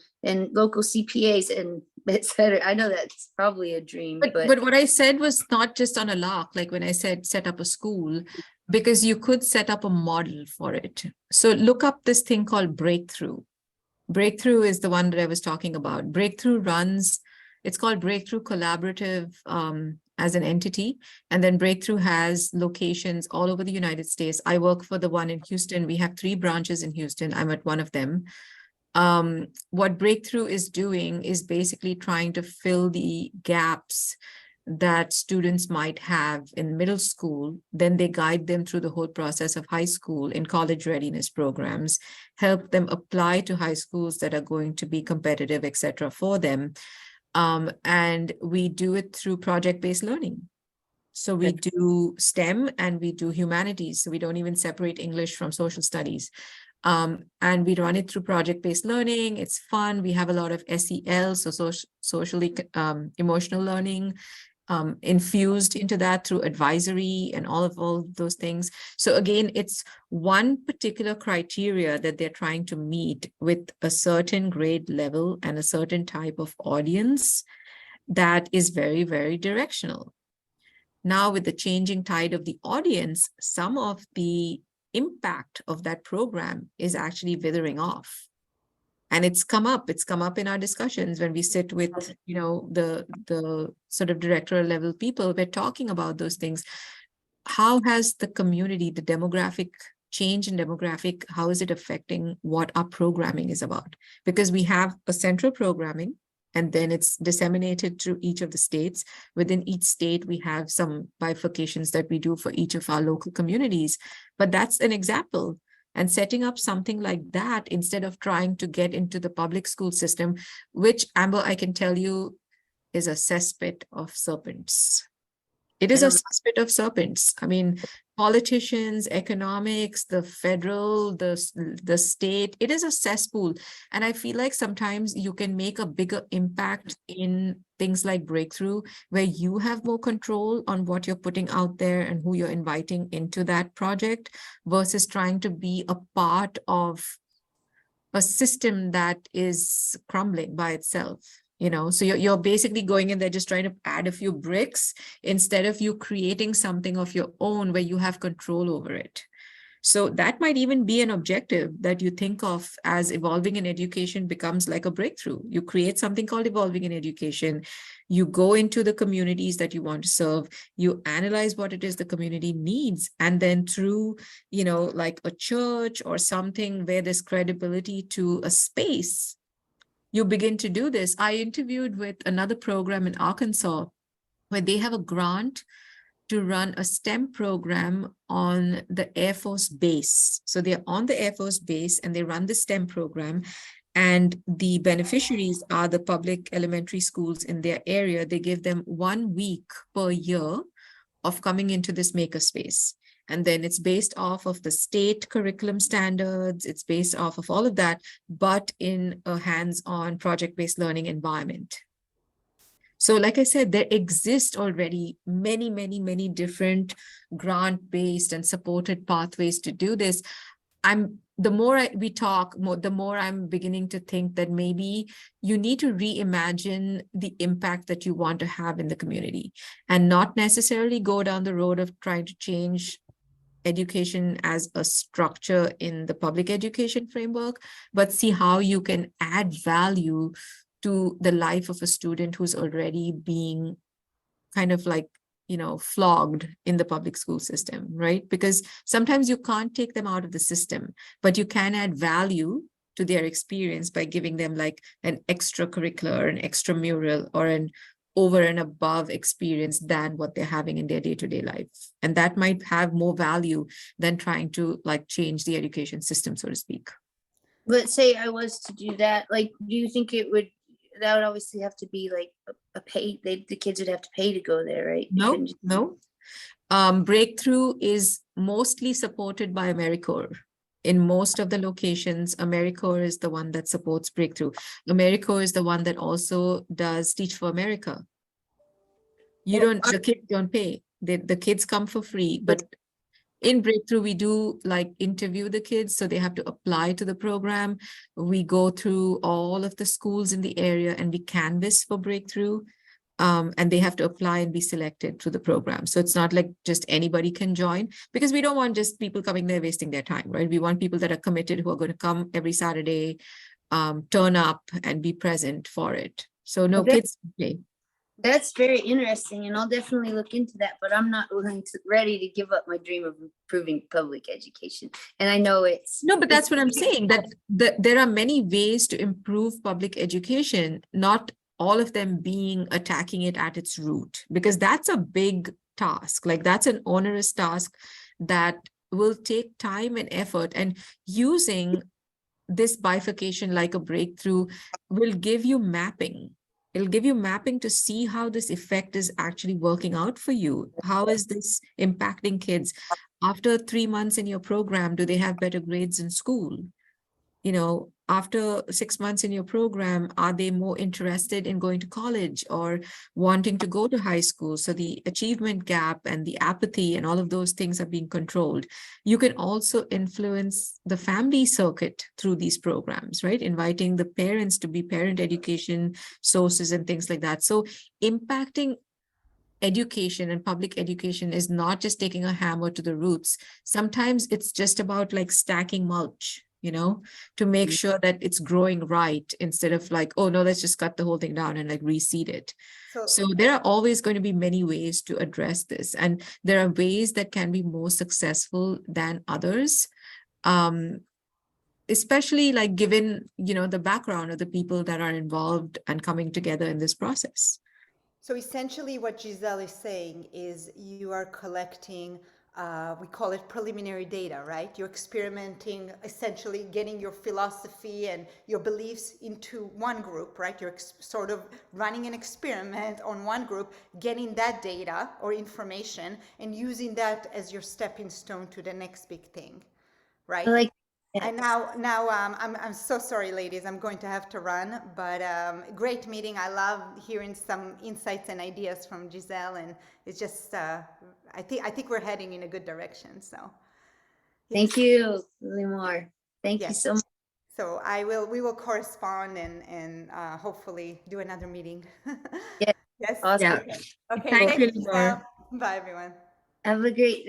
local CPAs and et cetera. I know that's probably a dream, but what I said was not just on a lark, like when I said set up a school, because you could set up a model for it. So look up this thing called Breakthrough. Breakthrough is the one that I was talking about. Breakthrough it's called Breakthrough Collaborative as an entity. And then Breakthrough has locations all over the United States. I work for the one in Houston. We have 3 branches in Houston. I'm at one of them. What Breakthrough is doing is basically trying to fill the gaps that students might have in middle school. Then they guide them through the whole process of high school in college readiness programs, help them apply to high schools that are going to be competitive, etc. for them. And we do it through project-based learning. So we do STEM and we do humanities. So we don't even separate English from social studies. And we run it through project-based learning. It's fun. We have a lot of SEL, so socially emotional learning, infused into that through advisory and all those things. So again, it's one particular criteria that they're trying to meet with a certain grade level and a certain type of audience that is very, very directional. Now, with the changing tide of the audience, some of the impact of that program is actually withering off. And it's come up in our discussions when we sit with, the sort of directorial level people, we're talking about those things. How has the community, the demographic change in demographic, how is it affecting what our programming is about? Because we have a central programming, and then it's disseminated through each of the states. Within each state, we have some bifurcations that we do for each of our local communities, but that's an example. And setting up something like that instead of trying to get into the public school system, which, Amber, I can tell you is a cesspit of serpents. It is a cesspit of serpents. I mean, politicians, economics, the federal, the state, it is a cesspool. And I feel like sometimes you can make a bigger impact in things like Breakthrough, where you have more control on what you're putting out there and who you're inviting into that project, versus trying to be a part of a system that is crumbling by itself. So you're basically going in there just trying to add a few bricks instead of you creating something of your own where you have control over it. So that might even be an objective that you think of as Evolving in Education becomes like a breakthrough. You create something called Evolving in Education. You go into the communities that you want to serve. You analyze what it is the community needs. And then through, like a church or something where there's credibility to a space, you begin to do this. I interviewed with another program in Arkansas where they have a grant to run a STEM program on the Air Force Base. So they're on the Air Force Base and they run the STEM program. And the beneficiaries are the public elementary schools in their area. They give them 1 week per year of coming into this makerspace. And then it's based off of the state curriculum standards. It's based off of all of that, but in a hands-on project-based learning environment. So like I said, there exist already many, many, many different grant-based and supported pathways to do this. The more we talk, the more I'm beginning to think that maybe you need to reimagine the impact that you want to have in the community and not necessarily go down the road of trying to change education as a structure in the public education framework, but see how you can add value to the life of a student who's already being kind of like, flogged in the public school system, right? Because sometimes you can't take them out of the system, but you can add value to their experience by giving them like an extracurricular, an extramural, or an over and above experience than what they're having in their day-to-day life. And that might have more value than trying to like change the education system, so to speak. Let's say I was to do that, like, do you think that would obviously have to be like a pay, the kids would have to pay to go there, right? No. Breakthrough is mostly supported by AmeriCorps. In most of the locations, AmeriCorps is the one that supports Breakthrough. AmeriCorps is the one that also does Teach for America. The kids don't pay. The kids come for free, but in Breakthrough, we do like interview the kids, so they have to apply to the program. We go through all of the schools in the area and we canvass for Breakthrough. And they have to apply and be selected through the program. So it's not like just anybody can join, because we don't want just people coming there wasting their time, right? We want people that are committed, who are going to come every Saturday, turn up and be present for it. So no, kids pay. That's very interesting, and I'll definitely look into that, but I'm not ready to give up my dream of improving public education. And I know but that's what I'm saying, that there are many ways to improve public education, not all of them being attacking it at its root, because that's a big task. Like that's an onerous task that will take time and effort, and using this bifurcation like a Breakthrough will give you mapping. It'll give you mapping to see how this effect is actually working out for you. How is this impacting kids? After 3 months in your program, do they have better grades in school? After 6 months in your program, are they more interested in going to college or wanting to go to high school? So the achievement gap and the apathy and all of those things are being controlled. You can also influence the family circuit through these programs, right? Inviting the parents to be parent education sources and things like that. So impacting education and public education is not just taking a hammer to the roots. Sometimes it's just about like stacking mulch, to make sure that it's growing right, instead of like, oh no, let's just cut the whole thing down and like reseed it. So there are always going to be many ways to address this, and there are ways that can be more successful than others. especially like given, the background of the people that are involved and coming together in this process. So essentially what Giselle is saying is you are collecting, we call it preliminary data, right? You're experimenting, essentially getting your philosophy and your beliefs into one group, right? You're sort of running an experiment on one group, getting that data or information and using that as your stepping stone to the next big thing, right? Like, And I'm so sorry, ladies. I'm going to have to run, but great meeting. I love hearing some insights and ideas from Giselle, and it's just I think we're heading in a good direction. So thank you, Limor. Thank you Yes. so much. So we will correspond and hopefully do another meeting. Yeah. Yes. Awesome. Yeah. Okay. Thank Thank you, you, Limor. Giselle. Bye, everyone. Have a great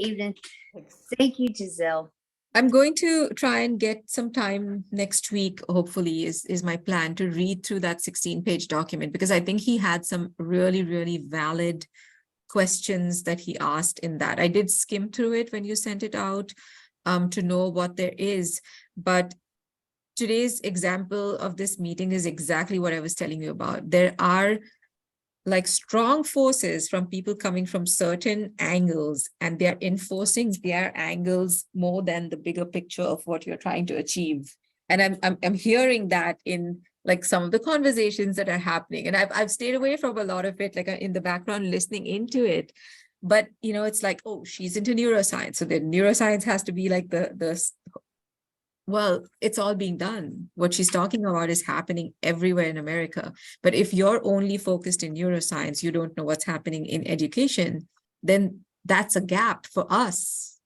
evening. Thanks. Thank you, Giselle. I'm going to try and get some time next week, hopefully, is my plan, to read through that 16-page document, because I think he had some really, really valid questions that he asked in that. I did skim through it when you sent it out to know what there is, but today's example of this meeting is exactly what I was telling you about. There are like strong forces from people coming from certain angles, and they're enforcing their angles more than the bigger picture of what you're trying to achieve. And I'm hearing that in like some of the conversations that are happening, and I've stayed away from a lot of it, like in the background listening into it. But it's like, oh, she's into neuroscience, so the neuroscience has to be like well, it's all being done. What she's talking about is happening everywhere in America. But if you're only focused in neuroscience, you don't know what's happening in education, then that's a gap for us,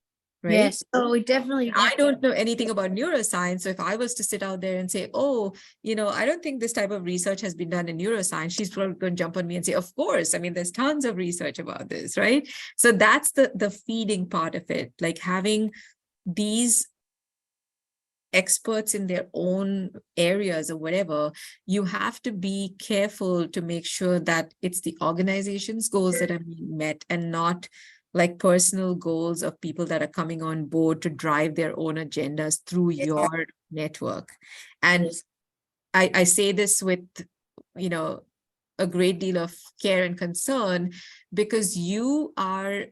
right? Yes. Oh, we definitely. I don't know anything about neuroscience. So if I was to sit out there and say, oh, I don't think this type of research has been done in neuroscience, she's probably going to jump on me and say, of course, I mean, there's tons of research about this, right? So that's the feeding part of it, like having these experts in their own areas or whatever. You have to be careful to make sure that it's the organization's goals that are being met and not like personal goals of people that are coming on board to drive their own agendas through your network. And I say this with, a great deal of care and concern, because you are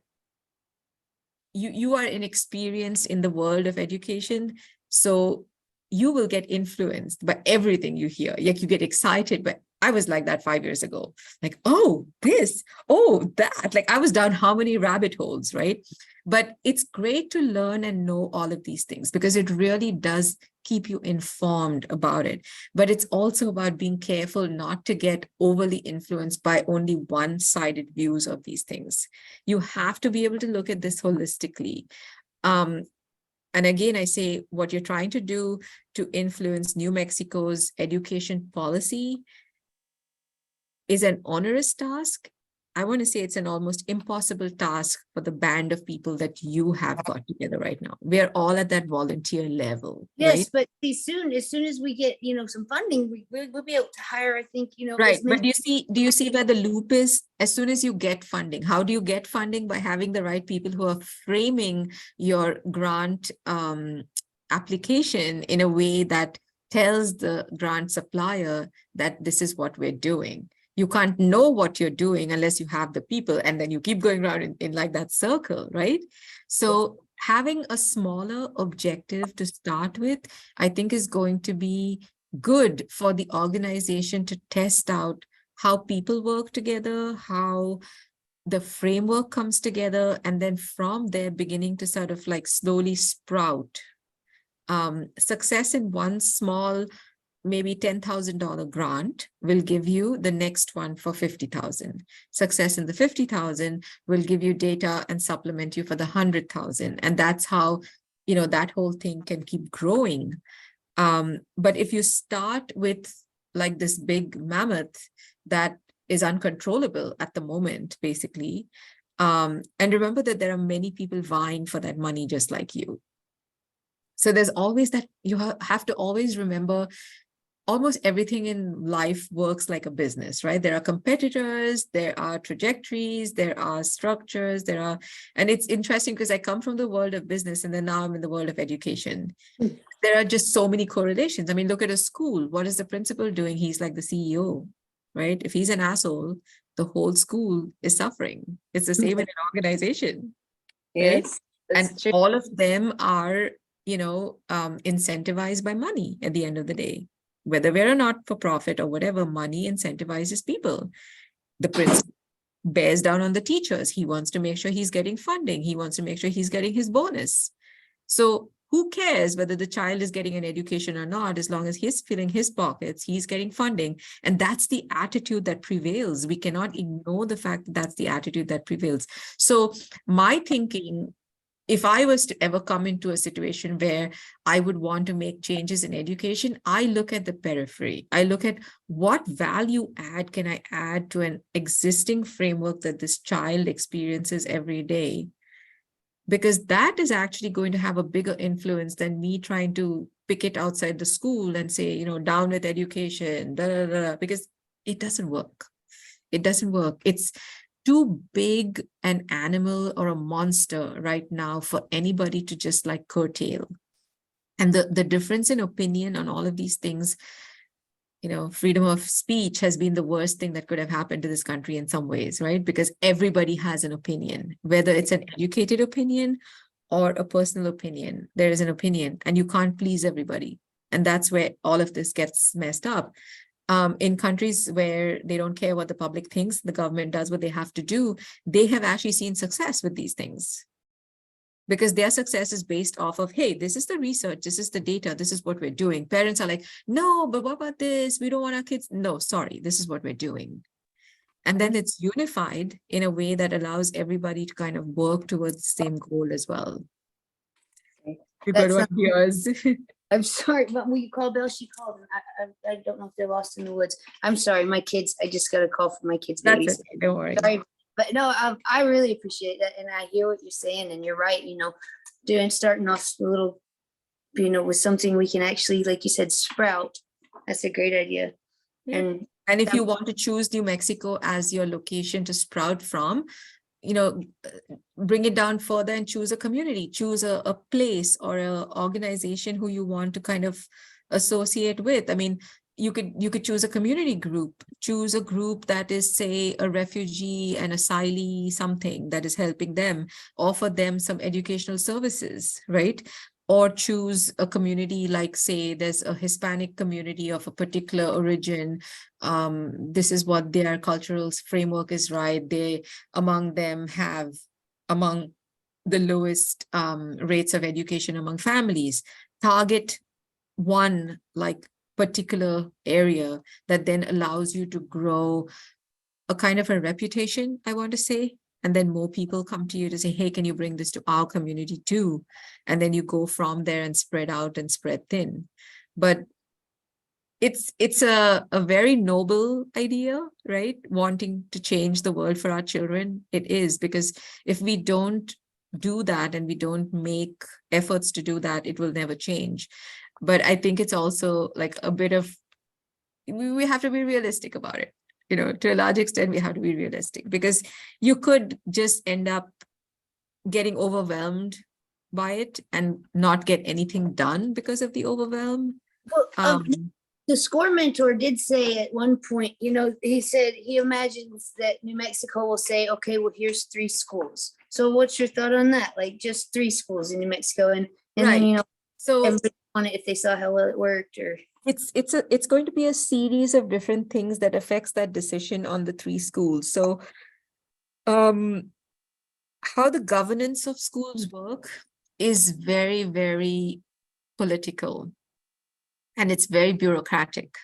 inexperienced in the world of education. So you will get influenced by everything you hear. Like you get excited, but I was like that 5 years ago. Like, oh, this, oh, that. Like I was down how many rabbit holes, right? But it's great to learn and know all of these things, because it really does keep you informed about it. But it's also about being careful not to get overly influenced by only one-sided views of these things. You have to be able to look at this holistically. And again, I say what you're trying to do to influence New Mexico's education policy is an onerous task. I want to say it's an almost impossible task for the band of people that you have got together right now. We're all at that volunteer level. Yes, right? but as soon as we get, some funding, we'll be able to hire, I think, Right. as many- But do you see where the loop is? As soon as you get funding, how do you get funding? By having the right people who are framing your grant application in a way that tells the grant supplier that this is what we're doing. You can't know what you're doing unless you have the people, and then you keep going around in like that circle, right? So having a smaller objective to start with, I think is going to be good for the organization to test out how people work together, how the framework comes together, and then from there beginning to sort of like slowly sprout. Success in one small, maybe $10,000 grant will give you the next one for 50,000. Success in the 50,000 will give you data and supplement you for the 100,000. And that's how, that whole thing can keep growing. But if you start with like this big mammoth that is uncontrollable at the moment, basically, and remember that there are many people vying for that money just like you. So there's always that, you have to always remember almost everything in life works like a business, right? There are competitors, there are trajectories, there are structures, and it's interesting because I come from the world of business and then now I'm in the world of education. There are just so many correlations. I mean, look at a school. What is the principal doing? He's like the CEO, right? If he's an asshole, the whole school is suffering. It's the same in an organization, right? Yes, And that's true. all of them are, incentivized by money at the end of the day. Whether we're a not-for-profit or whatever, money incentivizes people. The principal bears down on the teachers. He wants to make sure he's getting funding. He wants to make sure he's getting his bonus. So who cares whether the child is getting an education or not, as long as he's filling his pockets, he's getting funding. And that's the attitude that prevails. We cannot ignore the fact that that's the attitude that prevails. So my thinking, if I was to ever come into a situation where I would want to make changes in education, I look at the periphery. I look at what value add can I add to an existing framework that this child experiences every day, because that is actually going to have a bigger influence than me trying to pick it outside the school and say, down with education, because it doesn't work. It doesn't work. It's too big an animal or a monster right now for anybody to just like curtail. And the difference in opinion on all of these things, freedom of speech has been the worst thing that could have happened to this country in some ways, right? Because everybody has an opinion, whether it's an educated opinion or a personal opinion, there is an opinion and you can't please everybody. And that's where all of this gets messed up. In countries where they don't care what the public thinks, the government does what they have to do, they have actually seen success with these things. Because their success is based off of, hey, this is the research, this is the data, this is what we're doing. Parents are like, no, but what about this? We don't want our kids. No, sorry, this is what we're doing. And then it's unified in a way that allows everybody to kind of work towards the same goal as well. Okay. We've got one of yours. I'm sorry, but will you call Bill? She called him. I don't know if they're lost in the woods. I'm sorry, my kids, I just got a call from my kids' That's babies. okay, don't worry. Sorry, but no, I really appreciate that. And I hear what you're saying, and you're right, starting off a little, with something we can actually, like you said, sprout. That's a great idea. Yeah. And if you want to choose New Mexico as your location to sprout from, bring it down further and choose a community, choose a place or an organization who you want to kind of associate with. I mean, you could choose a community group, choose a group that is, say, a refugee and asylee, something that is helping them, offer them some educational services, right? Or choose a community like, say, there's a Hispanic community of a particular origin. This is what their cultural framework is, right? They, among them, have among the lowest rates of education among families. Target one like particular area that then allows you to grow a kind of a reputation, I want to say. And then more people come to you to say, hey, can you bring this to our community too? And then you go from there and spread out and spread thin. But it's a very noble idea, right? Wanting to change the world for our children. It is, because if we don't do that and we don't make efforts to do that, it will never change. But I think it's also like a bit of, we have to be realistic about it. To a large extent, we have to be realistic, because you could just end up getting overwhelmed by it and not get anything done because of the overwhelm. Well, the SCORE mentor did say at one point, he said he imagines that New Mexico will say, okay, well, here's 3 schools. So what's your thought on that? Like just 3 schools in New Mexico, and right. Then, so everybody on it if they saw how well it worked, or it's going to be a series of different things that affects that decision on the 3 schools. So how the governance of schools work is very, very political, and it's very bureaucratic.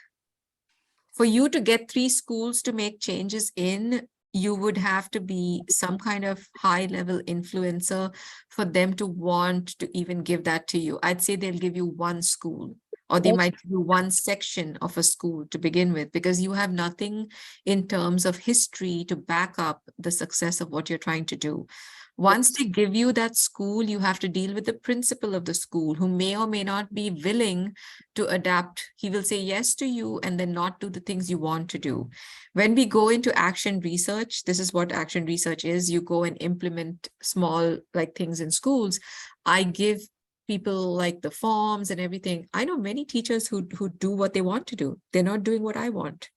For you to get 3 schools to make changes in, you would have to be some kind of high-level influencer for them to want to even give that to you. I'd say they'll give you 1 school, or they might give you 1 section of a school to begin with, because you have nothing in terms of history to back up the success of what you're trying to do. Once they give you that school, you have to deal with the principal of the school who may or may not be willing to adapt. He will say yes to you and then not do the things you want to do. When we go into action research, this is what action research is. You go and implement small like things in schools. I give people like the forms and everything. I know many teachers who do what they want to do. They're not doing what I want.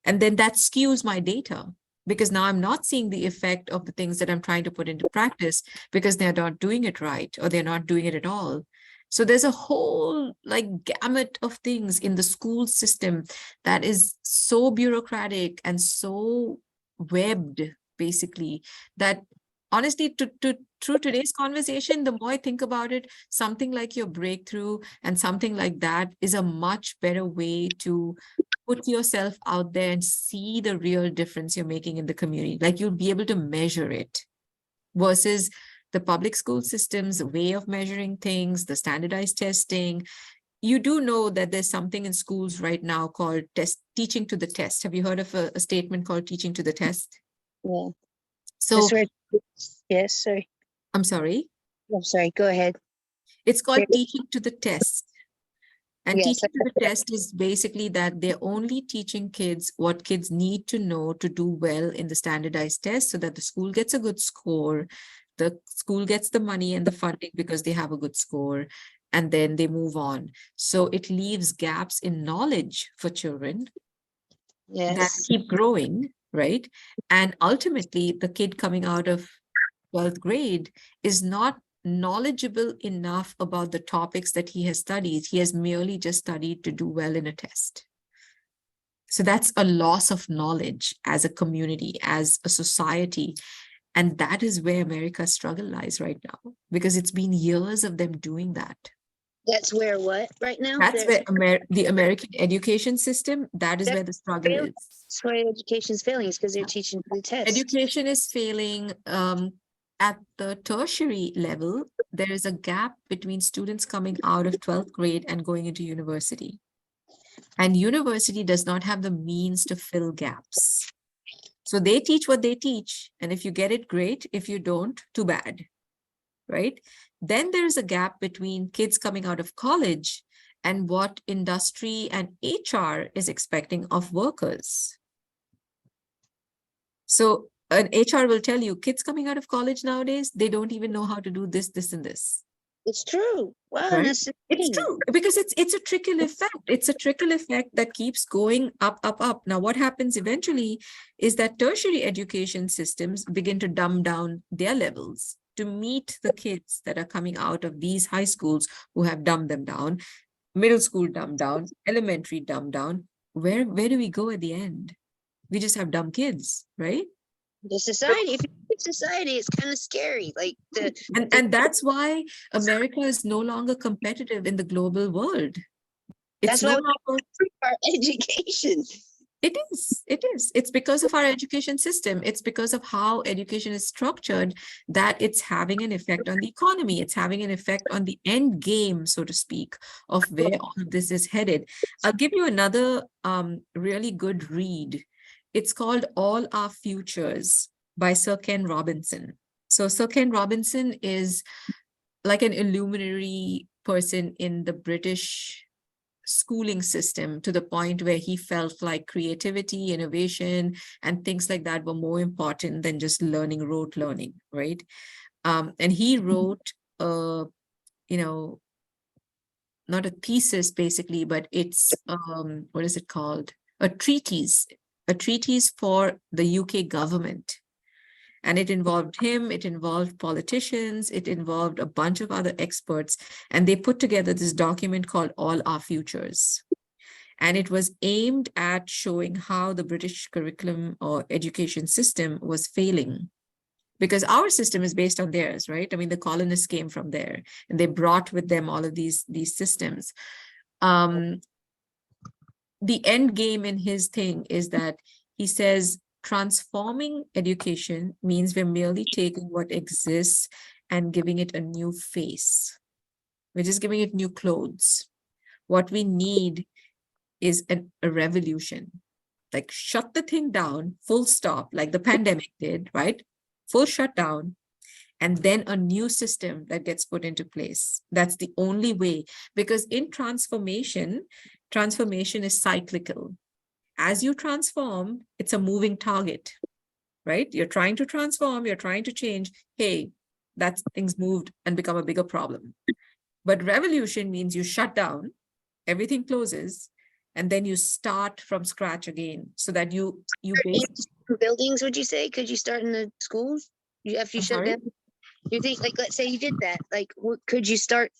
And then that skews my data, because now I'm not seeing the effect of the things that I'm trying to put into practice because they're not doing it right or they're not doing it at all. So there's a whole like gamut of things in the school system that is so bureaucratic and so webbed, basically, that honestly, through today's conversation, the more I think about it, something like your breakthrough and something like that is a much better way to put yourself out there and see the real difference you're making in the community. Like you'll be able to measure it versus the public school system's way of measuring things, the standardized testing. You do know that there's something in schools right now called teaching to the test. Have you heard of a statement called teaching to the test? Yeah. So, That's where, yes, sorry. I'm sorry. I'm sorry. Go ahead. It's called There- teaching to the test. And Yes, teaching to the test is basically that they're only teaching kids what kids need to know to do well in the standardized test so that the school gets a good score, the school gets the money and the funding because they have a good score, and then they move on. So it leaves gaps in knowledge for children that yes. keep growing, right? And ultimately, the kid coming out of 12th grade is not knowledgeable enough about the topics that he has studied. He has merely just studied to do well in a test. So that's a loss of knowledge as a community, as a society. And that is where America's struggle lies right now, because it's been years of them doing that. That's where what right now? That's where the American education system, that is That's where the struggle fail- is. That's why education's failing, is because they're teaching to the test. Education is failing. At the tertiary level, there is a gap between students coming out of 12th grade and going into university. And university does not have the means to fill gaps. So they teach what they teach. And if you get it, great. If you don't, too bad, right? Then there's a gap between kids coming out of college and what industry and HR is expecting of workers. So an HR will tell you, kids coming out of college nowadays, they don't even know how to do this, this, and this. It's true. Wow, Right? that's the It's thing. true because it's a trickle effect. It's a trickle effect that keeps going up, up, up. Now, what happens eventually is that tertiary education systems begin to dumb down their levels to meet the kids that are coming out of these high schools who have dumbed them down, middle school dumbed down, elementary dumbed down. Where do we go at the end? We just have dumb kids, right? The society, if you look at society, it's kind of scary. Like And that's why America is no longer competitive in the global world. It's that's why no we longer, improve our education. it is. It's because of our education system. It's because of how education is structured that it's having an effect on the economy. It's having an effect on the end game, so to speak, of where all of this is headed. I'll give you another really good read. It's called All Our Futures by Sir Ken Robinson. So Sir Ken Robinson is like an illuminary person in the British schooling system, to the point where he felt like creativity, innovation, and things like that were more important than just rote learning, right? And he wrote, not a thesis basically, but it's, what is it called? A treatise for the UK government. And it involved him, it involved politicians, it involved a bunch of other experts, and they put together this document called All Our Futures. And it was aimed at showing how the British curriculum or education system was failing. Because our system is based on theirs, right? I mean, the colonists came from there, and they brought with them all of these systems. The end game in his thing is that he says transforming education means we're merely taking what exists and giving it a new face. We're just giving it new clothes. What we need is a revolution. Like shut the thing down, full stop, like the pandemic did, right? Full shutdown, and then a new system that gets put into place. That's the only way, because in transformation is cyclical. As you transform, it's a moving target, right? You're trying to transform, you're trying to change. Hey, that's things moved and become a bigger problem. But revolution means you shut down, everything closes, and then you start from scratch again, so that you basically, Buildings, would you say? Could you start in the schools? After you I'm shut sorry? down? You think, like, let's say you did that, like, could you start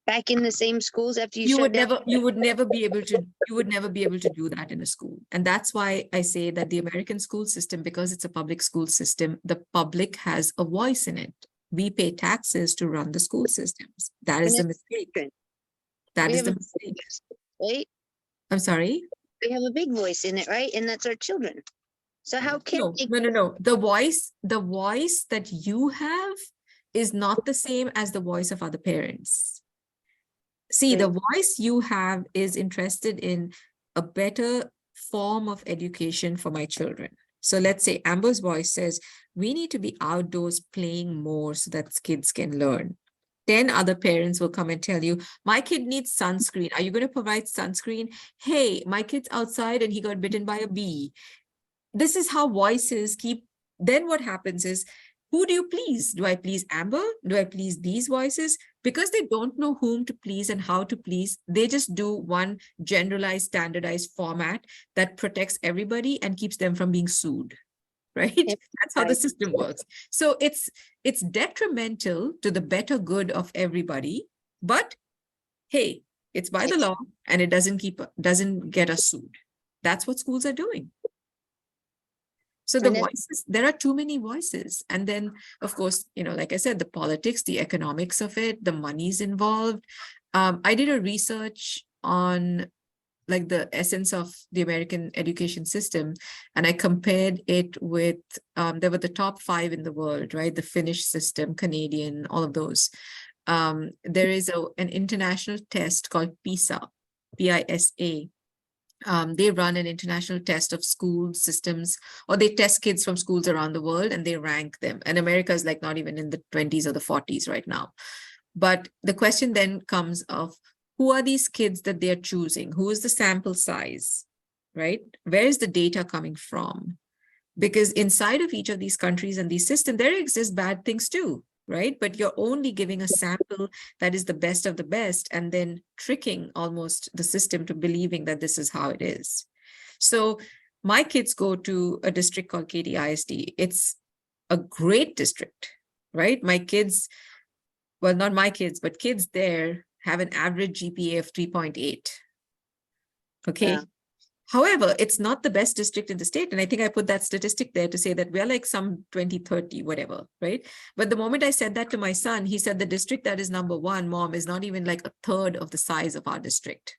back in the same schools after you shut down? You would never be able to do that in a school. And that's why I say that the American school system, because it's a public school system, the public has a voice in it. We pay taxes to run the school systems. That is the And mistake. children. That We is have the a mistake. Right? I'm sorry? We have a big voice in it, right? And that's our children. So how can No, they- no. The voice that you have is not the same as the voice of other parents. See, the voice you have is interested in a better form of education for my children. So let's say Amber's voice says, we need to be outdoors playing more so that kids can learn. 10 other parents will come and tell you, my kid needs sunscreen. Are you going to provide sunscreen? Hey, my kid's outside and he got bitten by a bee. This is how voices keep. Then what happens is, who do you please? Do I please Amber? Do I please these voices? Because they don't know whom to please and how to please, they just do one generalized, standardized format that protects everybody and keeps them from being sued, right? Yep. That's how the Right. system works. So it's detrimental to the better good of everybody, but hey, it's by the law and it doesn't get us sued. That's what schools are doing. So the And then- voices, there are too many voices. And then, of course, like I said, the politics, the economics of it, the money's involved. I did a research on like the essence of the American education system, and I compared it with, there were the top 5 in the world, right? The Finnish system, Canadian, all of those. There is an international test called PISA, PISA. They run an international test of school systems, or they test kids from schools around the world and they rank them. And America is like not even in the 20s or the 40s right now. But the question then comes of, who are these kids that they're choosing? Who is the sample size, right? Where is the data coming from? Because inside of each of these countries and these systems, there exist bad things too, right? But you're only giving a sample that is the best of the best and then tricking almost the system to believing that this is how it is. So my kids go to a district called Katy ISD. It's a great district, right? My kids, well, not my kids, but kids there have an average GPA of 3.8. Okay. Yeah. However, it's not the best district in the state. And I think I put that statistic there to say that we're like some 20, 30, whatever, right? But the moment I said that to my son, he said the district that is number 1, Mom, is not even like a third of the size of our district.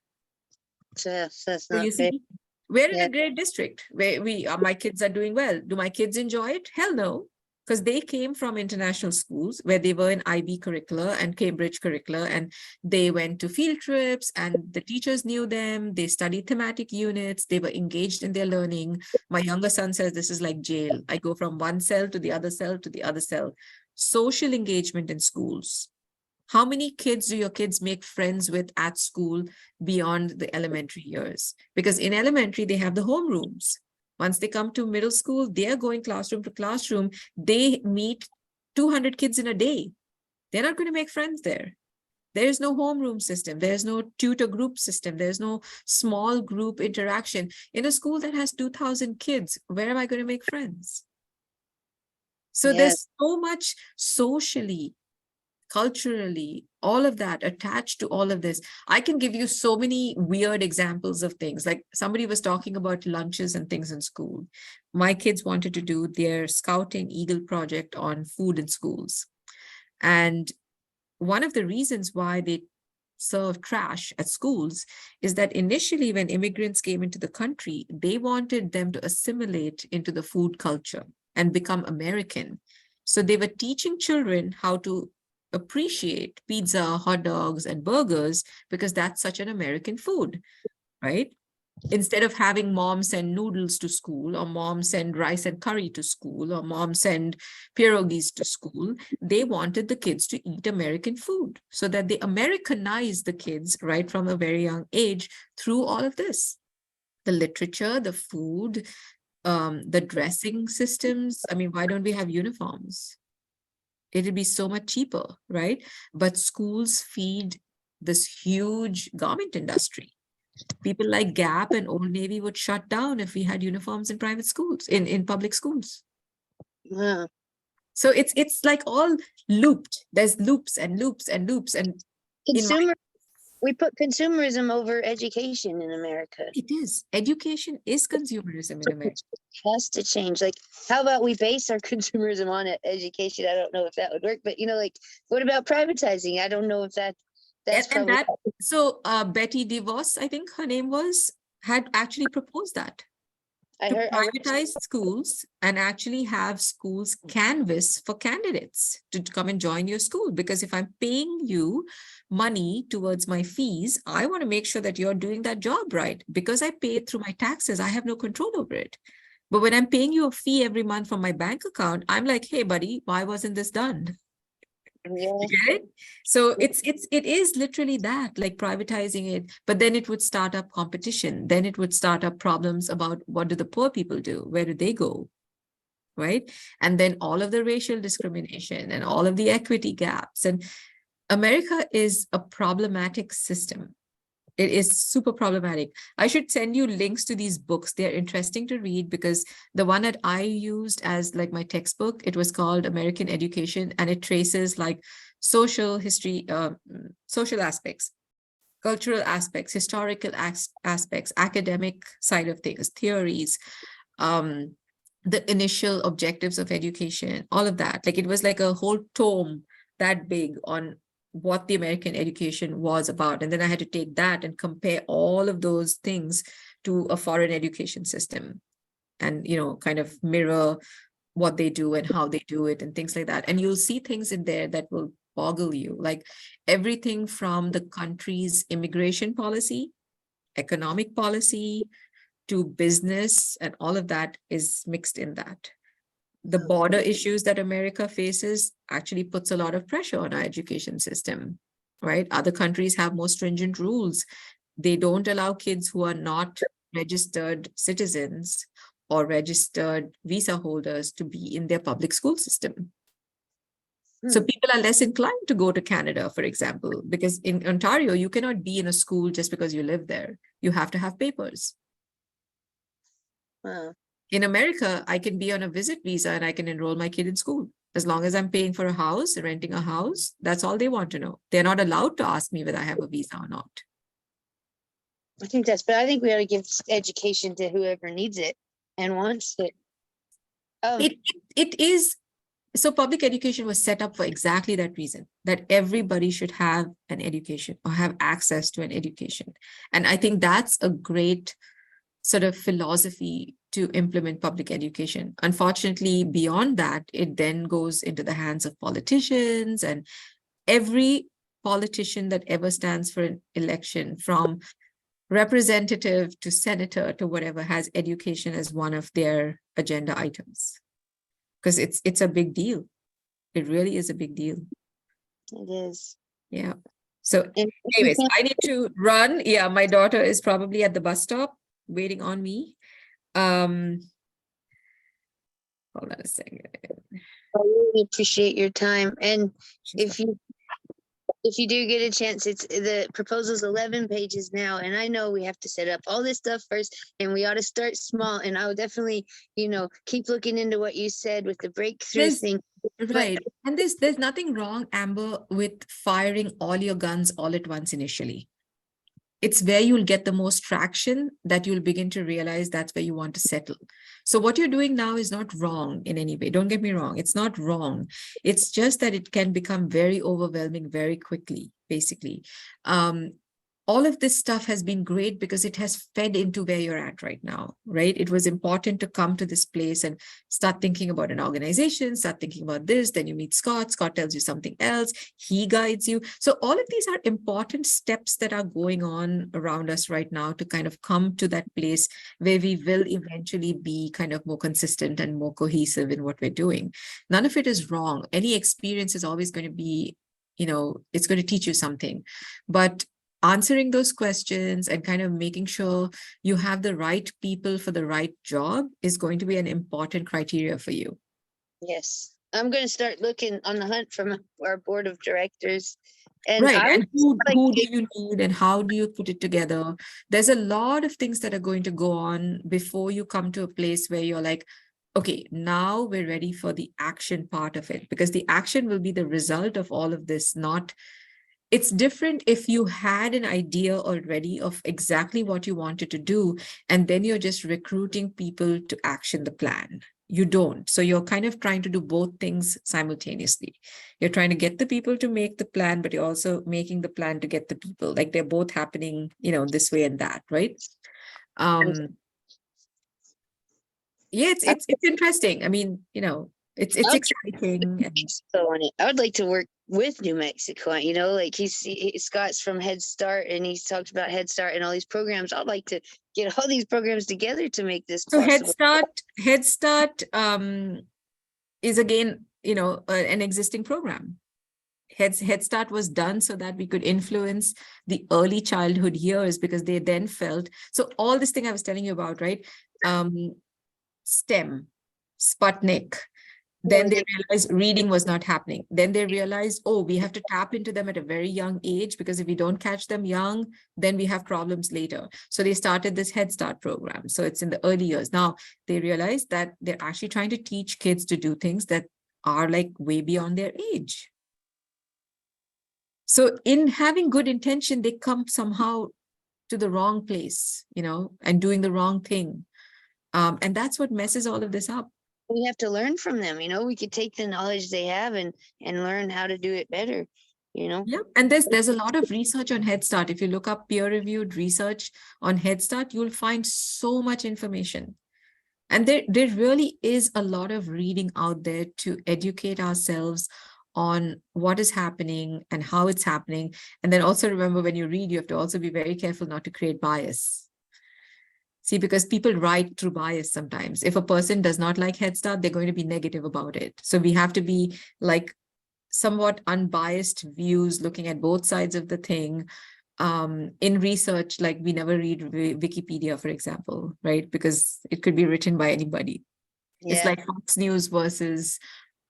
So that's So not you fair. see, we're in Yeah. a great district where my kids are doing well. Do my kids enjoy it? Hell no. Because they came from international schools where they were in IB curricula and Cambridge curricula, and they went to field trips and the teachers knew them. They studied thematic units. They were engaged in their learning. My younger son says this is like jail. I go from one cell to the other cell to the other cell. Social engagement in schools. How many kids do your kids make friends with at school beyond the elementary years? Because in elementary, they have the homerooms. Once they come to middle school, they are going classroom to classroom. They meet 200 kids in a day. They're not going to make friends there. There is no homeroom system. There's no tutor group system. There's no small group interaction. In a school that has 2,000 kids, where am I going to make friends? So there's so much socially, culturally, all of that attached to all of this. I can give you so many weird examples of things. Like somebody was talking about lunches and things in school. My kids wanted to do their Scouting Eagle project on food in schools. And one of the reasons why they serve trash at schools is that initially when immigrants came into the country, they wanted them to assimilate into the food culture and become American. So they were teaching children how to appreciate pizza, hot dogs, and burgers because that's such an American food, right? Instead of having mom send noodles to school, or mom send rice and curry to school, or mom send pierogies to school, they wanted the kids to eat American food so that they Americanized the kids right from a very young age through all of this. The literature, the food, the dressing systems. I mean, why don't we have uniforms? It'd be so much cheaper, right? But schools feed this huge garment industry. People like Gap and Old Navy would shut down if we had uniforms in private schools, in public schools. Yeah. So it's like all looped. There's loops and loops and loops. And Consumer, we put consumerism over education in America. it is. Education is consumerism in America. It has to change. Like, how about we base our consumerism on education? I don't know if that would work, but like, what about privatizing? I don't know if that's And probably. so Betty DeVos, I think her name was, had actually proposed that. I To heard. privatize schools and actually have schools canvas for candidates to come and join your school. Because if I'm paying you money towards my fees, I want to make sure that you're doing that job right. Because I pay it through my taxes, I have no control over it. But when I'm paying you a fee every month from my bank account, I'm like, hey, buddy, why wasn't this done? Yeah. You get it? So it is literally that, like privatizing it, but then it would start up competition. Then it would start up problems about what do the poor people do? Where do they go? Right? And then all of the racial discrimination and all of the equity gaps. And America is a problematic system. It is super problematic. I should send you links to these books. They're interesting to read because the one that I used as like my textbook, it was called American Education, and it traces like social history, social aspects, cultural aspects, historical aspects, academic side of things, theories, the initial objectives of education, all of that. Like it was like a whole tome that big on what the American education was about. And then I had to take that and compare all of those things to a foreign education system and, kind of mirror what they do and how they do it and things like that. And you'll see things in there that will boggle you, like everything from the country's immigration policy, economic policy, to business, and all of that is mixed in that. The border issues that America faces actually puts a lot of pressure on our education system, right? Other countries have more stringent rules. They don't allow kids who are not registered citizens or registered visa holders to be in their public school system. So people are less inclined to go to Canada, for example, because in Ontario, you cannot be in a school just because you live there. You have to have papers. Wow. In America, I can be on a visit visa and I can enroll my kid in school. As long as I'm paying for a house, renting a house, that's all they want to know. They're not allowed to ask me whether I have a visa or not. I think but I think we ought to give education to whoever needs it and wants it. It is. So public education was set up for exactly that reason, that everybody should have an education or have access to an education. And I think that's a great sort of philosophy to implement public education. Unfortunately, beyond that, it then goes into the hands of politicians, and every politician that ever stands for an election, from representative to senator to whatever, has education as one of their agenda items. Because it's a big deal. It really is a big deal. It is. Yeah. So And anyways, I need to run. Yeah, my daughter is probably at the bus stop waiting on me. Hold on a second. I really appreciate your time. And if you do get a chance, it's the proposal's 11 pages now. And I know we have to set up all this stuff first, and we ought to start small. And I will definitely, keep looking into what you said with the breakthrough thing. Right. And there's nothing wrong, Amber, with firing all your guns all at once initially. It's where you'll get the most traction that you'll begin to realize that's where you want to settle. So what you're doing now is not wrong in any way. Don't get me wrong. It's not wrong. It's just that it can become very overwhelming very quickly, basically. all of this stuff has been great because it has fed into where you're at right now, right? It was important to come to this place and start thinking about an organization, start thinking about this. Then you meet Scott. Scott tells you something else. He guides you. So all of these are important steps that are going on around us right now to kind of come to that place where we will eventually be kind of more consistent and more cohesive in what we're doing. None of it is wrong. Any experience is always going to be, it's going to teach you something. But answering those questions and kind of making sure you have the right people for the right job is going to be an important criteria for you. Yes, I'm going to start looking on the hunt from our board of directors. And Right. I And would like who do to- you need and how do you put it together? There's a lot of things that are going to go on before you come to a place where you're like, okay, now we're ready for the action part of it, because the action will be the result of all of this, not. It's different if you had an idea already of exactly what you wanted to do, and then you're just recruiting people to action the plan. You don't. So you're kind of trying to do both things simultaneously. You're trying to get the people to make the plan, but you're also making the plan to get the people. Like they're both happening, this way and that, right? Yeah, it's interesting. I mean, it's exciting. So on it. I would like to work with New Mexico. Like Scott's from Head Start, and he's talked about Head Start and all these programs. I'd like to get all these programs together to make this So possible. Head Start is again, an existing program. Head Start was done so that we could influence the early childhood years, because they then felt, so all this thing I was telling you about, right? STEM, Sputnik. Then they realized reading was not happening. Then they realized, oh, we have to tap into them at a very young age, because if we don't catch them young, then we have problems later. So they started this Head Start program. So it's in the early years. Now they realized that they're actually trying to teach kids to do things that are like way beyond their age. So in having good intention, they come somehow to the wrong place, and doing the wrong thing. And that's what messes all of this up. We have to learn from them. We could take the knowledge they have and learn how to do it better. Yeah, and there's a lot of research on Head Start. If you look up peer-reviewed research on Head Start, you'll find so much information. And there really is a lot of reading out there to educate ourselves on what is happening and how it's happening. And then also remember, when you read, you have to also be very careful not to create bias. See, because people write through bias sometimes. If a person does not like Head Start, they're going to be negative about it. So we have to be like somewhat unbiased views, looking at both sides of the thing. In research, like we never read Wikipedia, for example, right? Because it could be written by anybody. Yeah. It's like Fox News versus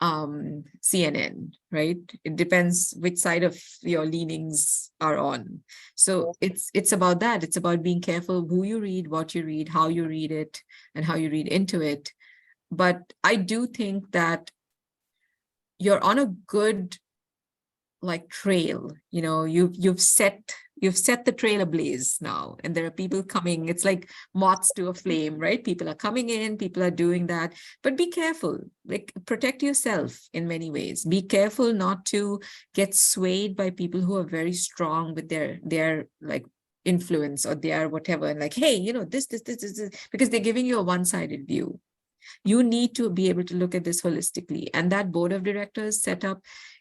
CNN, right? It depends which side of your leanings are on. So it's about that. It's about being careful who you read, what you read, how you read it, and how you read into it. But I do think that you're on a good trail. You've set the trail ablaze now, and there are people coming. It's like moths to a flame, right? People are coming in, people are doing that, but be careful, protect yourself in many ways. Be careful not to get swayed by people who are very strong with their influence or their whatever, and hey, this, because they're giving you a one-sided view. You need to be able to look at this holistically, and that board of directors setup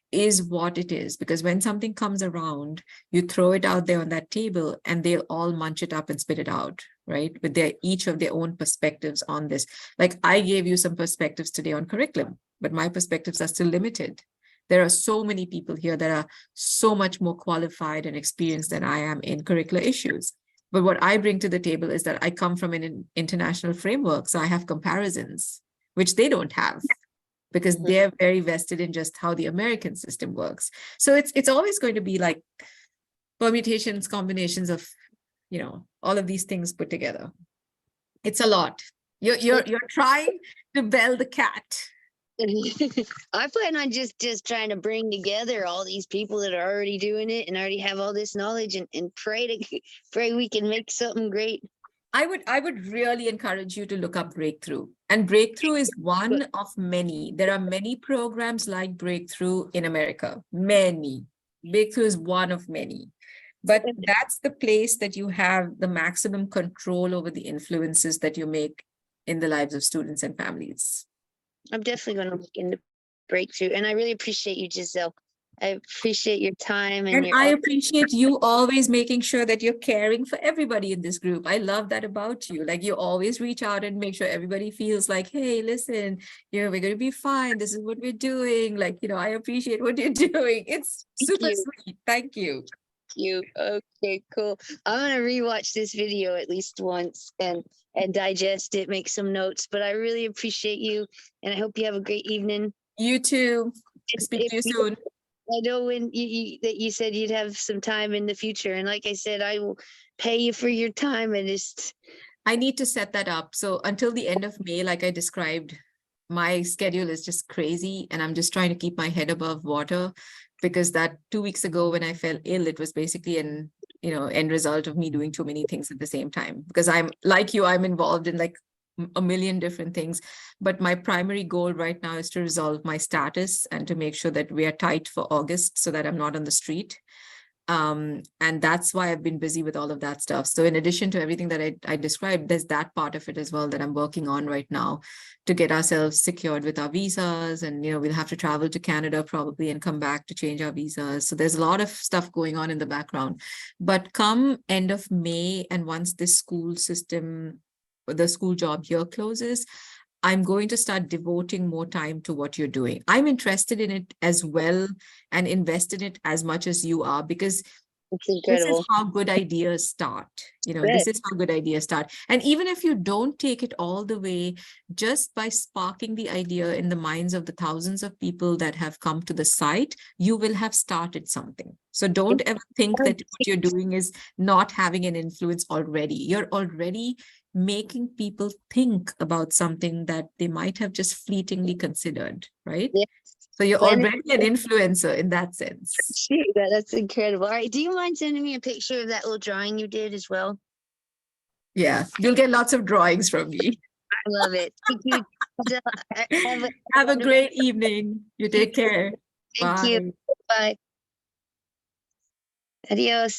is what it is, because when something comes around, you throw it out there on that table and they'll all munch it up and spit it out, right? With each of their own perspectives on this. Like I gave you some perspectives today on curriculum, but my perspectives are still limited. There are so many people here that are so much more qualified and experienced than I am in curricular issues. But what I bring to the table is that I come from an international framework, so I have comparisons, which they don't have, because they're very vested in just how the American system works. So it's always going to be like permutations, combinations of, all of these things put together. It's a lot. You're trying to bell the cat. I plan on just trying to bring together all these people that are already doing it and already have all this knowledge, and pray we can make something great. I would really encourage you to look up Breakthrough. And Breakthrough is one of many. There are many programs like Breakthrough in America. Many. Breakthrough is one of many. But that's the place that you have the maximum control over the influences that you make in the lives of students and families. I'm definitely going to look into Breakthrough, and I really appreciate you, Giselle. I appreciate your time and And your. I appreciate you always making sure that you're caring for everybody in this group. I love that about you. Like, you always reach out and make sure everybody feels like, hey, listen, we're going to be fine. This is what we're doing. Like, I appreciate what you're doing. It's super you. sweet. Thank you. You. Okay, cool. I'm gonna rewatch this video at least once and digest it, make some notes. But I really appreciate you, and I hope you have a great evening. You too. Speak If to you you- soon. I know when that you said you'd have some time in the future, and like I said, I will pay you for your time. And just I need to set that up. So until the end of May, like I described, my schedule is just crazy, and I'm just trying to keep my head above water, because that 2 weeks ago when I fell ill, it was basically an end result of me doing too many things at the same time. Because I'm like you, I'm involved in like a million different things, but my primary goal right now is to resolve my status and to make sure that we are tight for August so that I'm not on the street. And that's why I've been busy with all of that stuff. So in addition to everything that I described, there's that part of it as well that I'm working on right now to get ourselves secured with our visas. And, we'll have to travel to Canada probably and come back to change our visas. So there's a lot of stuff going on in the background. But come end of May, and once this school system, the school job here closes, I'm going to start devoting more time to what you're doing. I'm interested in it as well and invested in it as much as you are, because it's this incredible. is how good ideas start. This is how good ideas start. And even if you don't take it all the way, just by sparking the idea in the minds of the thousands of people that have come to the site, you will have started something. So don't ever think that what you're doing is not having an influence already. You're already making people think about something that they might have just fleetingly considered, right? Yeah. So you're Then- already an influencer in that sense. Shoot, that's incredible. All right, do you mind sending me a picture of that little drawing you did as well? Yeah, you'll get lots of drawings from me. I love it. Thank you. Giselle. Have a great evening. You take care. Thank you. Bye. Bye. Adios.